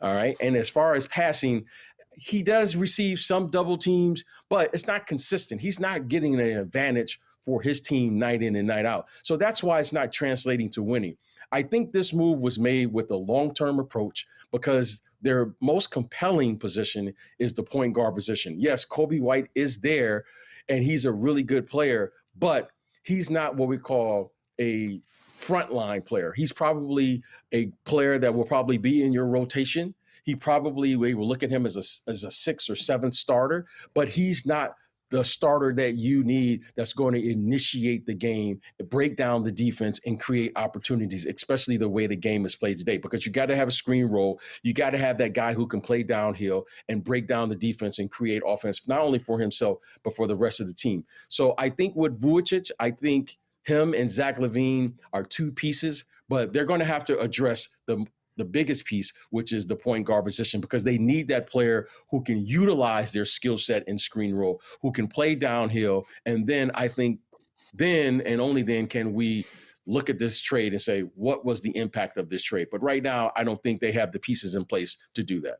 All right. And as far as passing, he does receive some double teams, but it's not consistent. He's not getting an advantage for his team night in and night out. So that's why it's not translating to winning. I think this move was made with a long-term approach because their most compelling position is the point guard position. Yes, Kobe White is there, and he's a really good player, but he's not what we call a frontline player. He's probably a player that will probably be in your rotation. We will look at him as a 6th or 7th starter, but he's not the starter that you need that's going to initiate the game, break down the defense, and create opportunities, especially the way the game is played today, because you got to have a screen roll. You got to have that guy who can play downhill and break down the defense and create offense, not only for himself, but for the rest of the team. So I think with Vucevic, I think him and Zach LaVine are 2 pieces, but they're going to have to address the biggest piece, which is the point guard position, because they need that player who can utilize their skill set in screen roll, who can play downhill. And then I think then and only then can we look at this trade and say, what was the impact of this trade? But right now, I don't think they have the pieces in place to do that.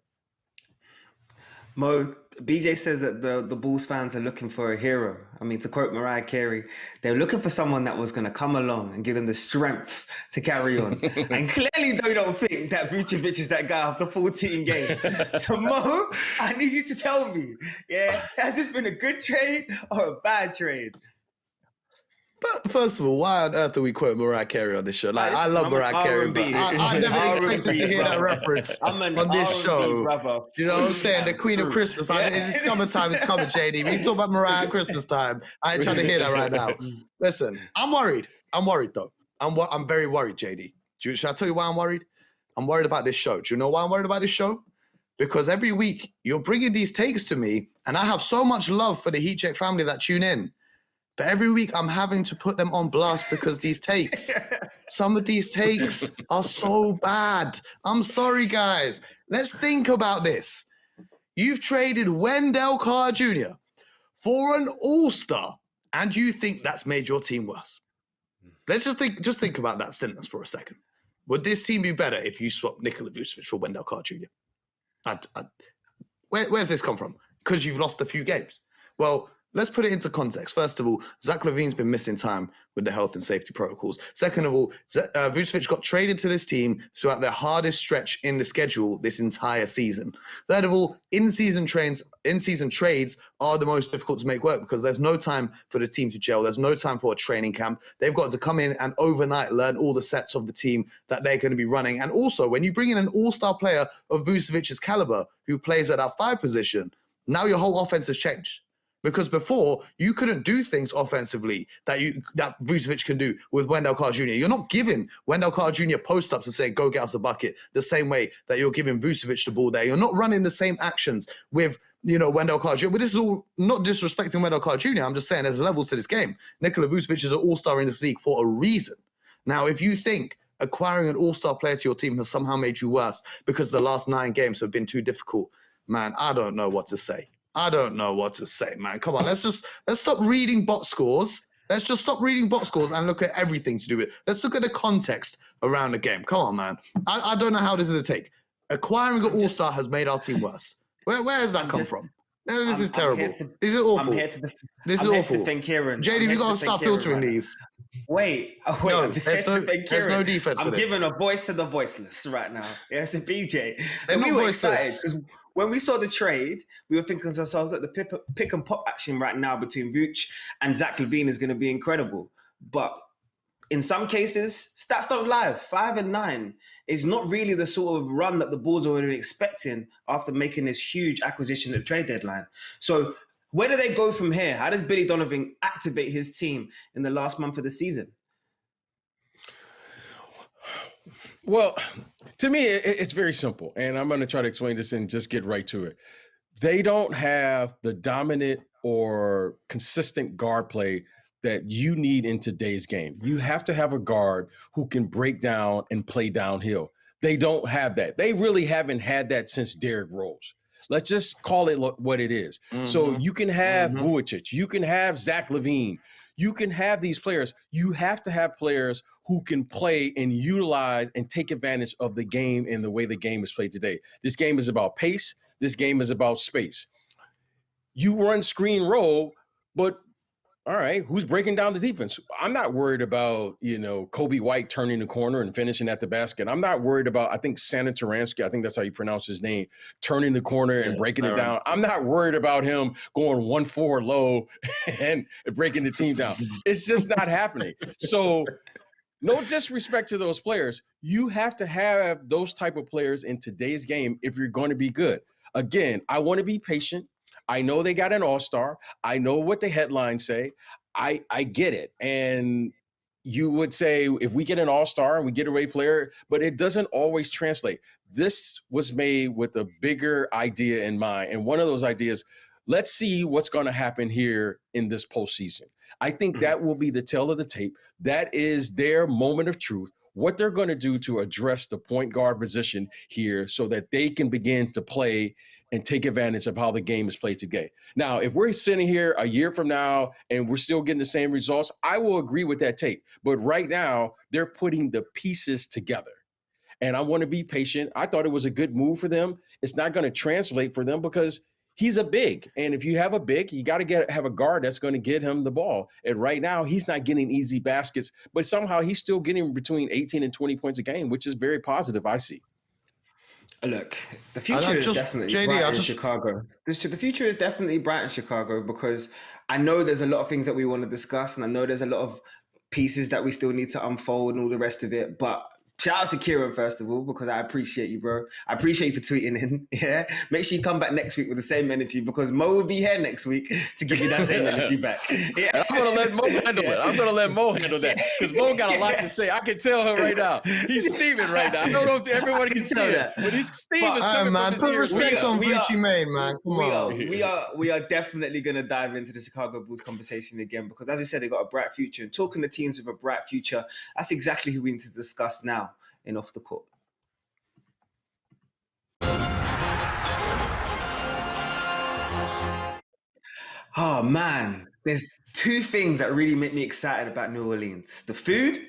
Mo, BJ says that the Bulls fans are looking for a hero. I mean, to quote Mariah Carey, they're looking for someone that was going to come along and give them the strength to carry on. And clearly they don't think that Vucevic is that guy after 14 games. So Mo, I need you to tell me, has this been a good trade or a bad trade? But first of all, why on earth are we quoting Mariah Carey on this show? Like, I love Mariah Carey, but I never expected to hear that reference on this show. Brother. You know what I'm saying? The Queen of Christmas. It's summertime. It's coming, JD. We talk about Mariah at Christmas time. I ain't trying to hear that right now. Listen, I'm worried. I'm worried, though. I'm very worried, JD. Should I tell you why I'm worried? I'm worried about this show. Do you know why I'm worried about this show? Because every week you're bringing these takes to me, and I have so much love for the HeatCheck family that tune in. But every week I'm having to put them on blast because these takes, some of these takes are so bad. I'm sorry, guys. Let's think about this. You've traded Wendell Carter Jr. for an all-star, and you think that's made your team worse. Let's just think about that sentence for a second. Would this team be better if you swapped Nikola Vucevic for Wendell Carter Jr.? Where's this come from? Because you've lost a few games. Well, let's put it into context. First of all, Zach LaVine's been missing time with the health and safety protocols. Second of all, Vucevic got traded to this team throughout their hardest stretch in the schedule this entire season. Third of all, in-season trades are the most difficult to make work because there's no time for the team to gel. There's no time for a training camp. They've got to come in and overnight learn all the sets of the team that they're going to be running. And also, when you bring in an all-star player of Vucevic's caliber who plays at our 5 position, now your whole offense has changed. Because before, you couldn't do things offensively that Vucevic can do with Wendell Carter Jr. You're not giving Wendell Carter Jr. post-ups and saying, go get us a bucket, the same way that you're giving Vucevic the ball there. You're not running the same actions with, Wendell Carter Jr. But this is all not disrespecting Wendell Carter Jr. I'm just saying there's levels to this game. Nikola Vucevic is an all-star in this league for a reason. Now, if you think acquiring an all-star player to your team has somehow made you worse because the last 9 games have been too difficult, man, I don't know what to say. Man. Come on, let's stop reading box scores. Let's just stop reading box scores and look at everything to do with it. Let's look at the context around the game. Come on, man. I don't know how this is a take. Acquiring an all-star has made our team worse. Where has that come from? This is terrible. This is awful. This is awful. Jaydee, you got to start filtering these. Wait, no, I'm just here to defend Kieran. There's no defense I'm for this. giving a voice to the voiceless right now. Yes, a BJ. They're And we not were voiceless. excited because when we saw the trade, we were thinking to ourselves, look, the pick and pop action right now between Vooch and Zach LaVine is going to be incredible. But in some cases, stats don't lie. 5 and 9 is not really the sort of run that the Bulls were already expecting after making this huge acquisition at the trade deadline. So where do they go from here? How does Billy Donovan activate his team in the last month of the season? Well, to me, it's very simple, and I'm going to try to explain this and just get right to it. They don't have the dominant or consistent guard play that you need in today's game. You have to have a guard who can break down and play downhill. They don't have that. They really haven't had that since Derrick Rose. Let's just call it what it is. Mm-hmm. So you can have Vucevic, you can have Zach LaVine, you can have these players. You have to have players who can play and utilize and take advantage of the game and the way the game is played today. This game is about pace. This game is about space. You run screen roll, but all right, who's breaking down the defense? I'm not worried about, Kobe White turning the corner and finishing at the basket. I'm not worried about, I think Santa Taransky, I think that's how you pronounce his name, turning the corner and breaking it down. I'm not worried about him going 1-4 low and breaking the team down. It's just not happening. So no disrespect to those players. You have to have those type of players in today's game if you're going to be good. Again, I want to be patient. I know they got an all-star. I know what the headlines say. I get it. And you would say if we get an all-star and we get a great player, but it doesn't always translate. This was made with a bigger idea in mind. And one of those ideas, let's see what's going to happen here in this postseason. I think that will be the tale of the tape. That is their moment of truth, what they're going to do to address the point guard position here so that they can begin to play and take advantage of how the game is played today. Now, if we're sitting here a year from now and we're still getting the same results, I will agree with that take. But right now, they're putting the pieces together. And I want to be patient. I thought it was a good move for them. It's not going to translate for them because he's a big. And if you have a big, you got to have a guard that's going to get him the ball. And right now, he's not getting easy baskets, but somehow he's still getting between 18 and 20 points a game, which is very positive, I see. Look, the future is definitely bright in Chicago. The future is definitely bright in Chicago because I know there's a lot of things that we want to discuss, and I know there's a lot of pieces that we still need to unfold and all the rest of it. But shout out to Kieran, first of all, because I appreciate you, bro. I appreciate you for tweeting in. Yeah. Make sure you come back next week with the same energy because Mo will be here next week to give you that same energy back. Yeah. I'm going to let Mo handle it. I'm going to let Mo handle that because Mo got a lot to say. I can tell her right now. He's steaming right now. I don't know if everybody can see that, but he's steaming. Man, put respect on Gucci Mane, man. Come on. We are definitely going to dive into the Chicago Bulls conversation again because, as you said, they got a bright future. And talking to teams with a bright future, that's exactly who we need to discuss now in Off the Court. Oh man, there's two things that really make me excited about New Orleans: the food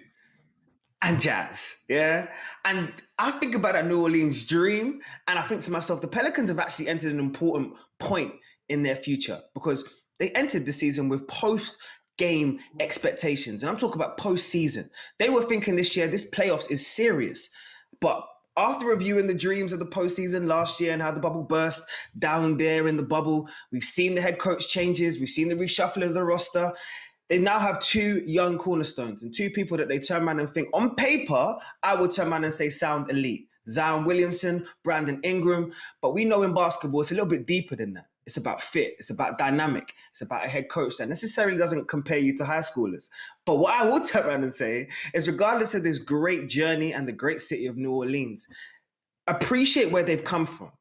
and jazz. Yeah. And I think about that New Orleans dream and I think to myself, the Pelicans have actually entered an important point in their future because They entered the season with post-game expectations. And I'm talking about post-season. They were thinking this year, this playoffs is serious. But after reviewing the dreams of the postseason last year and how the bubble burst down there in the bubble, we've seen the head coach changes. We've seen the reshuffling of the roster. They now have two young cornerstones and two people that they turn around and think, on paper, I would turn around and say sound elite. Zion Williamson, Brandon Ingram. But we know in basketball, it's a little bit deeper than that. It's about fit. It's about dynamic. It's about a head coach that necessarily doesn't compare you to high schoolers. But what I will turn around and say is, regardless of this great journey and the great city of New Orleans, appreciate where they've come from.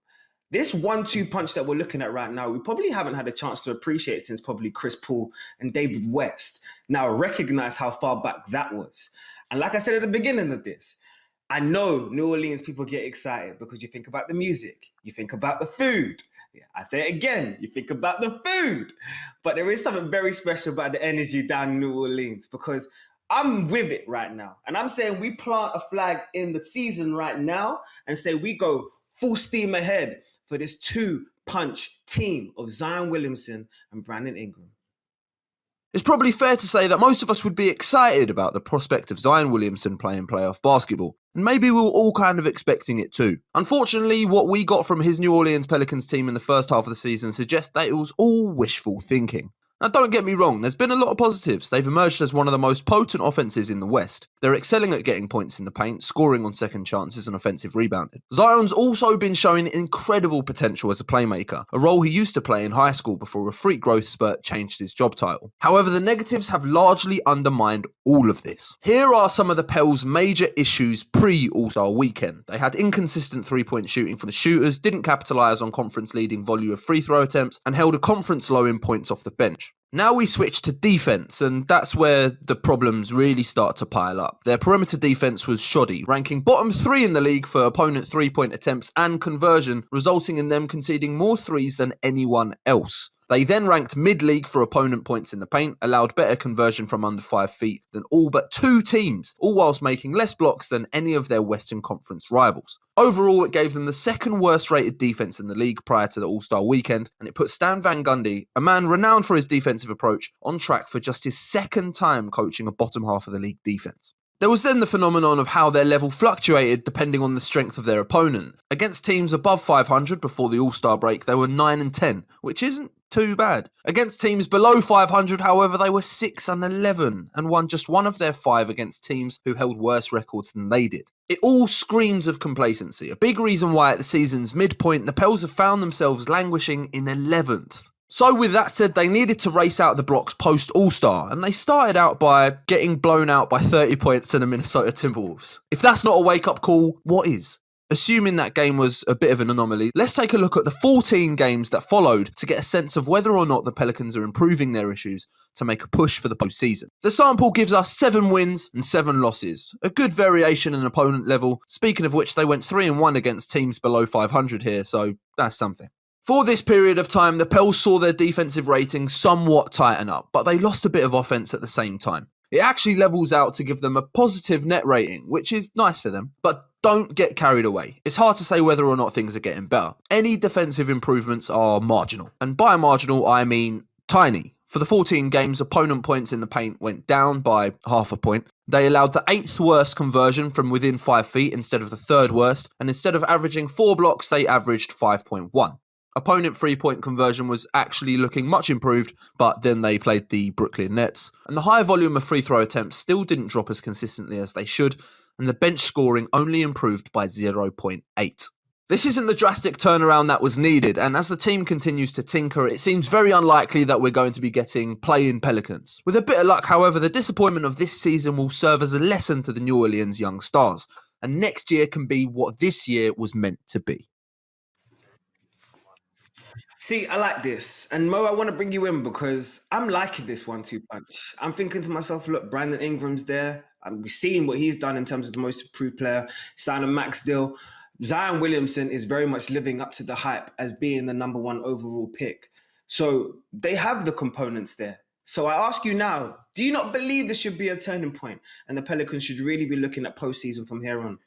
This 1-2 punch that we're looking at right now, we probably haven't had a chance to appreciate since probably Chris Paul and David West. Now, recognize how far back that was. And like I said at the beginning of this, I know New Orleans people get excited because you think about the music, you think about the food. Yeah, I say it again, you think about the food. But there is something very special about the energy down in New Orleans, because I'm with it right now. And I'm saying we plant a flag in the season right now and say we go full steam ahead for this 2-punch team of Zion Williamson and Brandon Ingram. It's probably fair to say that most of us would be excited about the prospect of Zion Williamson playing playoff basketball, and maybe we were all kind of expecting it too. Unfortunately, what we got from his New Orleans Pelicans team in the first half of the season suggests that it was all wishful thinking. Now, don't get me wrong, there's been a lot of positives. They've emerged as one of the most potent offenses in the West. They're excelling at getting points in the paint, scoring on second chances and offensive rebounding. Zion's also been showing incredible potential as a playmaker, a role he used to play in high school before a freak growth spurt changed his job title. However, the negatives have largely undermined all of this. Here are some of the Pels' major issues pre-All-Star weekend. They had inconsistent three-point shooting from the shooters, didn't capitalise on conference-leading volume of free throw attempts, and held a conference low in points off the bench. Now we switch to defense, and that's where the problems really start to pile up. Their perimeter defense was shoddy, ranking bottom 3 in the league for opponent three-point attempts and conversion, resulting in them conceding more threes than anyone else. They then ranked mid-league for opponent points in the paint, allowed better conversion from under 5 feet than all but 2 teams, all whilst making less blocks than any of their Western Conference rivals. Overall, it gave them the second worst rated defense in the league prior to the All-Star weekend, and it put Stan Van Gundy, a man renowned for his defensive approach, on track for just his second time coaching a bottom half of the league defense. There was then the phenomenon of how their level fluctuated depending on the strength of their opponent. Against teams above 500 before the All-Star break, they were 9-10, which isn't too bad. Against teams below 500, however, they were 6-11 and won just one of their 5 against teams who held worse records than they did. It all screams of complacency, a big reason why at the season's midpoint, the Pels have found themselves languishing in 11th. So with that said, they needed to race out the blocks post-All-Star, and they started out by getting blown out by 30 points to the Minnesota Timberwolves. If that's not a wake-up call, what is? Assuming that game was a bit of an anomaly, let's take a look at the 14 games that followed to get a sense of whether or not the Pelicans are improving their issues to make a push for the postseason. The sample gives us 7 wins and 7 losses, a good variation in opponent level, speaking of which they went 3-1 against teams below 500 here, so that's something. For this period of time, the Pels saw their defensive ratings somewhat tighten up, but they lost a bit of offense at the same time. It actually levels out to give them a positive net rating, which is nice for them, but don't get carried away. It's hard to say whether or not things are getting better. Any defensive improvements are marginal, and by marginal, I mean tiny. For the 14 games, opponent points in the paint went down by half a point. They allowed the 8th worst conversion from within 5 feet instead of the 3rd worst, and instead of averaging 4 blocks, they averaged 5.1. Opponent 3-point conversion was actually looking much improved, but then they played the Brooklyn Nets. And the high volume of free throw attempts still didn't drop as consistently as they should, and the bench scoring only improved by 0.8. This isn't the drastic turnaround that was needed, and as the team continues to tinker, it seems very unlikely that we're going to be getting play-in Pelicans. With a bit of luck, however, the disappointment of this season will serve as a lesson to the New Orleans young stars, and next year can be what this year was meant to be. See, I like this. And Mo, I want to bring you in because I'm liking this 1-2 punch. I'm thinking to myself, look, Brandon Ingram's there. I'm seeing what he's done in terms of the most improved player, signed a max deal. Zion Williamson is very much living up to the hype as being the number 1 overall pick. So they have the components there. So I ask you now, do you not believe this should be a turning point and the Pelicans should really be looking at postseason from here on?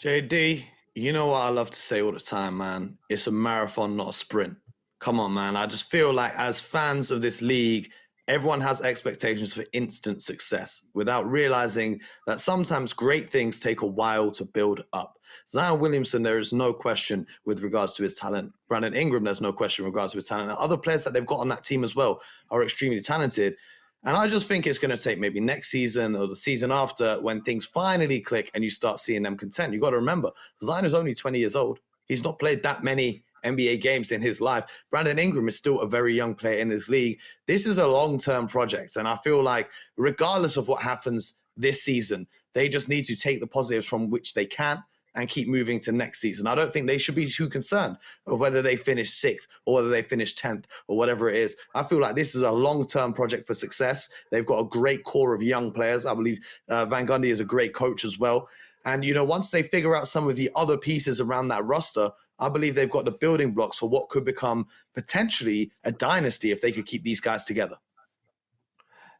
JD, you know what I love to say all the time, man. It's a marathon, not a sprint. Come on, man. I just feel like as fans of this league, everyone has expectations for instant success without realizing that sometimes great things take a while to build up. Zion Williamson, there is no question with regards to his talent. Brandon Ingram, there's no question with regards to his talent. And other players that they've got on that team as well are extremely talented. And I just think it's going to take maybe next season or the season after when things finally click and you start seeing them content. You got to remember, Zion is only 20 years old. He's not played that many NBA games in his life. Brandon Ingram is still a very young player in this league. This is a long-term project. And I feel like regardless of what happens this season, they just need to take the positives from which they can and keep moving to next season. I don't think they should be too concerned of whether they finish 6th or whether they finish 10th or whatever it is. I feel like this is a long-term project for success. They've got a great core of young players. I believe Van Gundy is a great coach as well. And, once they figure out some of the other pieces around that roster, I believe they've got the building blocks for what could become potentially a dynasty if they could keep these guys together.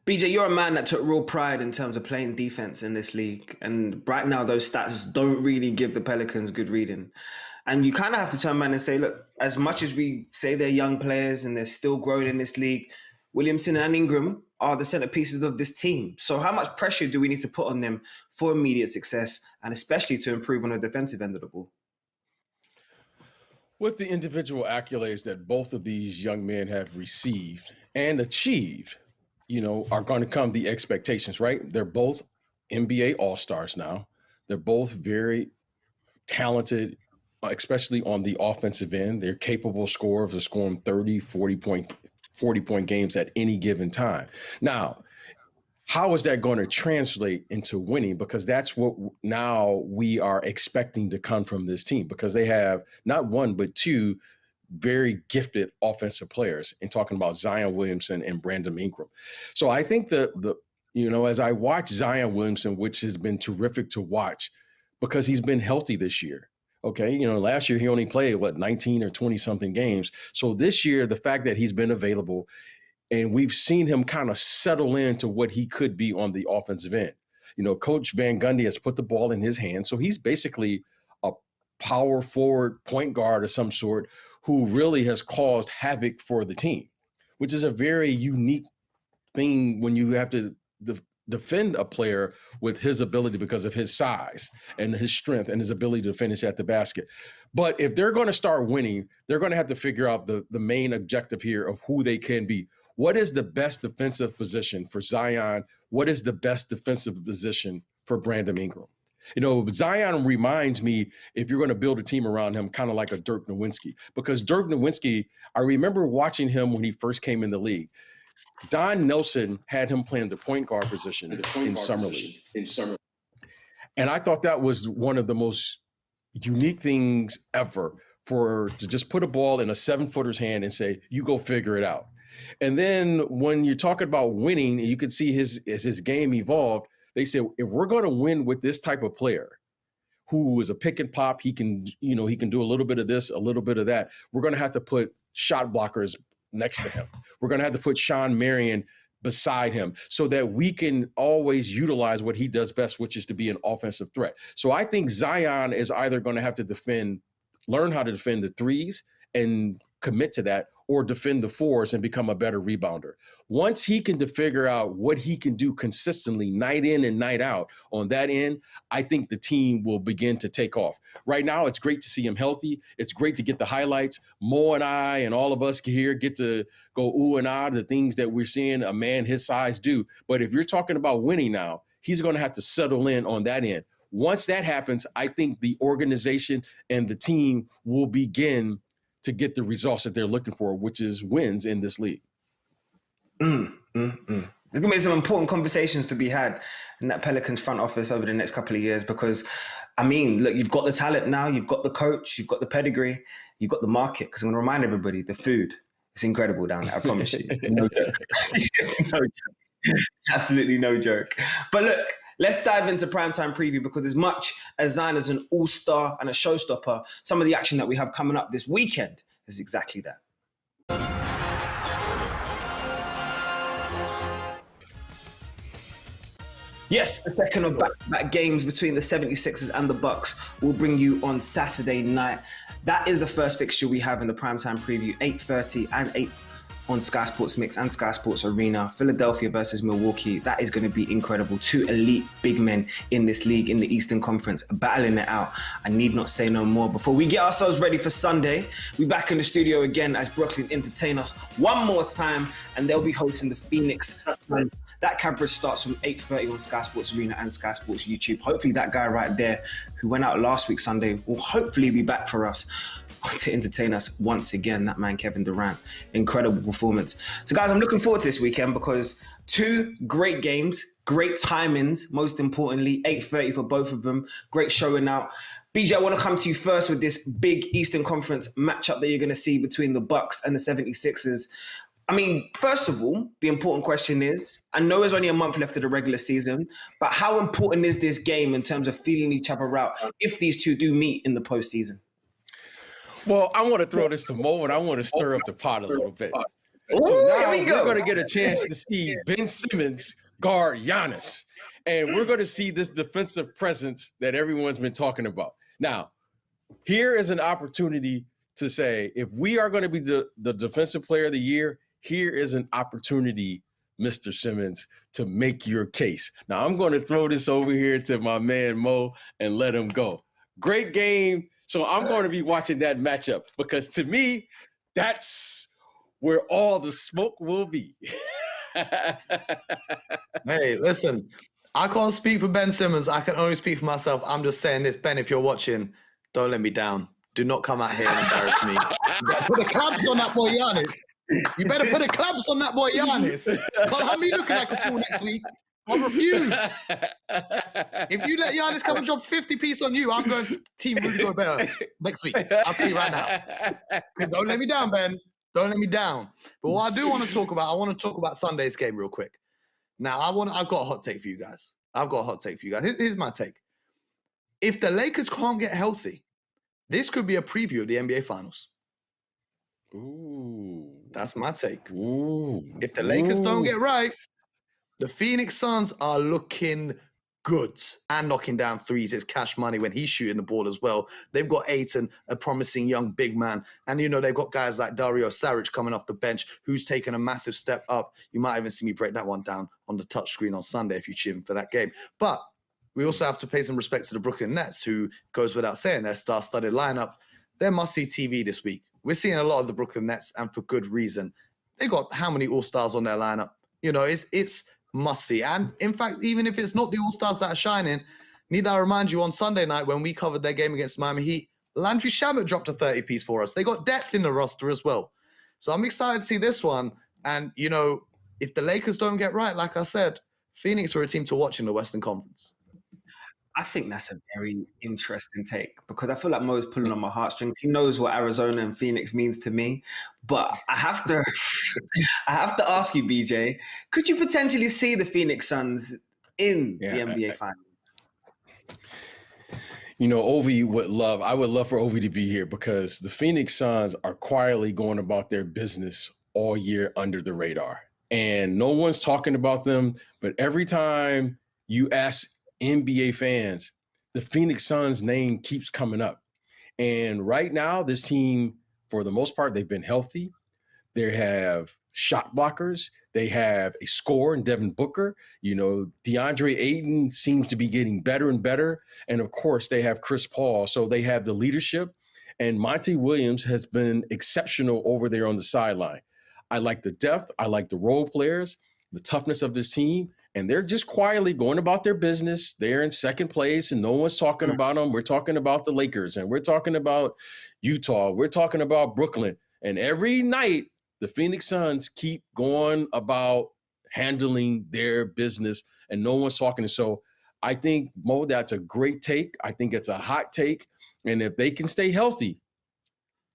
BJ, you're a man that took real pride in terms of playing defense in this league. And right now, those stats don't really give the Pelicans good reading. And you kind of have to turn around and say, look, as much as we say they're young players and they're still growing in this league, Williamson and Ingram are the centerpieces of this team. So how much pressure do we need to put on them for immediate success and especially to improve on the defensive end of the ball? With the individual accolades that both of these young men have received and achieved, are going to come the expectations, right? They're both NBA All-Stars now. They're both very talented, especially on the offensive end. They're capable scorers of scoring 30, 40-point games at any given time. Now, how is that going to translate into winning? Because that's what now we are expecting to come from this team, because they have not one, but two very gifted offensive players, in talking about Zion Williamson and Brandon Ingram. So I think as I watch Zion Williamson, which has been terrific to watch because he's been healthy this year. Okay. Last year he only played 19 or 20 something games. So this year, the fact that he's been available and we've seen him kind of settle into what he could be on the offensive end. Coach Van Gundy has put the ball in his hand. So he's basically a power forward point guard of some sort who really has caused havoc for the team, which is a very unique thing when you have to defend a player with his ability because of his size and his strength and his ability to finish at the basket. But if they're going to start winning, they're going to have to figure out the main objective here of who they can be. What is the best defensive position for Zion? What is the best defensive position for Brandon Ingram? Zion reminds me, if you're going to build a team around him, kind of like a Dirk Nowitzki, because Dirk Nowitzki, I remember watching him when he first came in the league. Don Nelson had him playing the point guard position in summer league. And I thought that was one of the most unique things ever, to just put a ball in a 7-footer's hand and say, you go figure it out. And then when you're talking about winning, you can see as his game evolved, they said, if we're going to win with this type of player who is a pick and pop, he can do a little bit of this, a little bit of that. We're going to have to put shot blockers next to him. We're going to have to put Sean Marion beside him so that we can always utilize what he does best, which is to be an offensive threat. So I think Zion is either going to have to learn how to defend the threes and commit to that, or defend the fours and become a better rebounder. Once he can figure out what he can do consistently night in and night out on that end, I think the team will begin to take off. Right now, it's great to see him healthy. It's great to get the highlights. Mo and I and all of us here get to go ooh and ah, the things that we're seeing a man his size do. But if you're talking about winning now, he's going to have to settle in on that end. Once that happens, I think the organization and the team will begin to get the results that they're looking for, which is wins in this league. There's going to be some important conversations to be had in that Pelicans front office over the next couple of years because, look, you've got the talent now, you've got the coach, you've got the pedigree, you've got the market. Because I'm going to remind everybody, the food, it's incredible down there, I promise you. No joke. No joke. Absolutely no joke. But look, let's dive into Primetime Preview because as much as Zion is an all-star and a showstopper, some of the action that we have coming up this weekend is exactly that. Yes, the second of back-to-back games between the 76ers and the Bucks will bring you on Saturday night. That is the first fixture we have in the primetime preview, 8:30 and 8 on Sky Sports Mix and Sky Sports Arena. Philadelphia versus Milwaukee. That is going to be incredible. Two elite big men in this league, in the Eastern Conference, battling it out. I need not say no more. Before we get ourselves ready for Sunday, we're back in the studio again as Brooklyn entertain us one more time, and they'll be hosting the Phoenix Suns. That coverage starts from 8:30 on Sky Sports Arena and Sky Sports YouTube. Hopefully that guy right there who went out last week Sunday will hopefully be back for us to entertain us once again. That man, Kevin Durant. Incredible performance. So guys, I'm looking forward to this weekend because two great games, great timings, most importantly, 8:30 for both of them. Great showing out. BJ, I want to come to you first with this big Eastern Conference matchup that you're going to see between the Bucks and the 76ers. I mean, first of all, the important question is, I know there's only a month left of the regular season, but how important is this game in terms of feeling each other out if these two do meet in the postseason? Well, I want to throw this to Mo, and I want to stir up the pot a little bit. So now we're going to get a chance to see Ben Simmons guard Giannis, and we're going to see this defensive presence that everyone's been talking about. Now, here is an opportunity to say, if we are going to be the defensive player of the year, here is an opportunity, Mr. Simmons, to make your case. Now, I'm going to throw this over here to my man Mo and let him go. Great game. So I'm going to be watching that matchup because to me, that's where all the smoke will be. Hey, listen, I can't speak for Ben Simmons. I can only speak for myself. I'm just saying this, Ben, if you're watching, don't let me down. Do not come out here and embarrass me. You better put the clamps on that boy Giannis. You better put the clamps on that boy Giannis. Can't have me looking like a fool next week. I refuse. If you let Giannis come and drop 50 piece on you, I'm going to team Rudy Gobert next week. I'll tell you right now. Don't let me down, Ben. Don't let me down. But what I do want to talk about, I want to talk about Sunday's game real quick. Now, I've got a hot take for you guys. Here's my take. If the Lakers can't get healthy, this could be a preview of the NBA Finals. Ooh. That's my take. Ooh. If the Lakers don't get right, the Phoenix Suns are looking good and knocking down threes. It's Cash Money when he's shooting the ball as well. They've got Ayton, a promising young big man. And, they've got guys like Dario Saric coming off the bench who's taken a massive step up. You might even see me break that one down on the touchscreen on Sunday if you tune in for that game. But we also have to pay some respect to the Brooklyn Nets, who goes without saying, their star-studded lineup. They're must-see TV this week. We're seeing a lot of the Brooklyn Nets, and for good reason. They got how many All-Stars on their lineup? It's must-see. And in fact, even if it's not the All-Stars that are shining, need I remind you, on Sunday night when we covered their game against Miami Heat, Landry Shamet dropped a 30-piece for us. They got depth in the roster as well. So I'm excited to see this one. And, if the Lakers don't get right, like I said, Phoenix are a team to watch in the Western Conference. I think that's a very interesting take because I feel like Mo's pulling on my heartstrings. He knows what Arizona and Phoenix means to me, but I have to ask you, BJ, could you potentially see the Phoenix Suns in the NBA Finals? I would love for Ovi to be here because the Phoenix Suns are quietly going about their business all year under the radar. And no one's talking about them, but every time you ask NBA fans, the Phoenix Suns name keeps coming up. And right now, this team, for the most part, they've been healthy. They have shot blockers. They have a scorer in Devin Booker. DeAndre Ayton seems to be getting better and better. And of course, they have Chris Paul. So they have the leadership. And Monty Williams has been exceptional over there on the sideline. I like the depth. I like the role players, the toughness of this team. And they're just quietly going about their business. They're in second place and no one's talking about them. We're talking about the Lakers and we're talking about Utah. We're talking about Brooklyn. And every night, the Phoenix Suns keep going about handling their business and no one's talking. So I think, Mo, that's a great take. I think it's a hot take. And if they can stay healthy,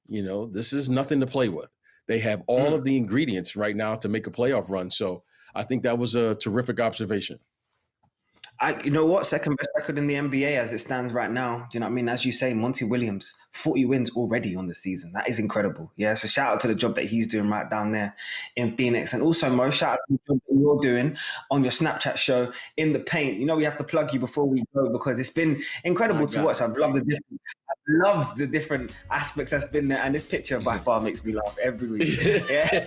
this is nothing to play with. They have all of the ingredients right now to make a playoff run. So I think that was a terrific observation. You know what? Second best record in the NBA as it stands right now. Do you know what I mean? As you say, Monty Williams, 40 wins already on the season. That is incredible. Yeah. So shout out to the job that he's doing right down there in Phoenix. And also, Mo, shout out to the job that you're doing on your Snapchat show in the paint. You know, we have to plug you before we go because it's been incredible to watch. I've loved the different aspects that's been there. And this picture by far makes me laugh every week. Yeah.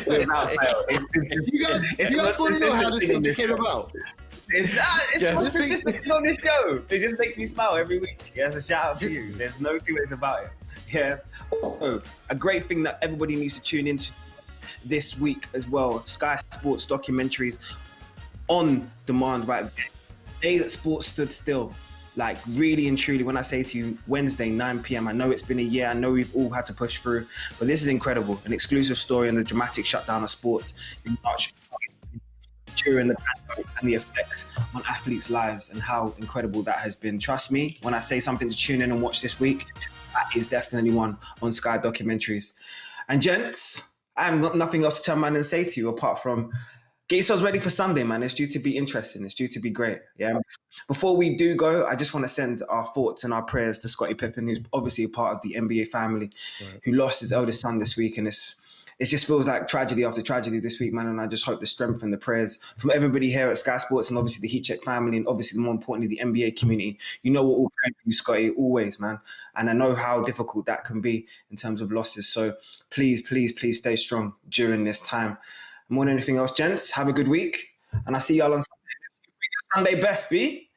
Without fail. You guys want to know how this picture came about? It's consistent on this show. It just makes me smile every week. Yeah, so shout out to you. There's no two ways about it. Yeah. Also, a great thing that everybody needs to tune into this week as well. Sky Sports documentaries on demand right there. The day that sports stood still. Like really and truly, when I say to you Wednesday, 9 p.m., I know it's been a year. I know we've all had to push through, but this is incredible. An exclusive story on the dramatic shutdown of sports in March during the pandemic and the effects on athletes' lives and how incredible that has been. Trust me, when I say something to tune in and watch this week, that is definitely one on Sky Documentaries. And gents, I have got nothing else to tell man and say to you apart from get yourselves ready for Sunday, man. It's due to be interesting. It's due to be great. Yeah. Before we do go, I just want to send our thoughts and our prayers to Scottie Pippen, who's obviously a part of the NBA family, who lost his eldest son this week, and it just feels like tragedy after tragedy this week, man. And I just hope the strength and the prayers from everybody here at Sky Sports and obviously the HeatCheck family and obviously more importantly, the NBA community. You know what we're praying for you, Scotty, always, man. And I know how difficult that can be in terms of losses. So please, please, please stay strong during this time. More than anything else, gents, have a good week. And I'll see y'all on Sunday. Sunday best, B.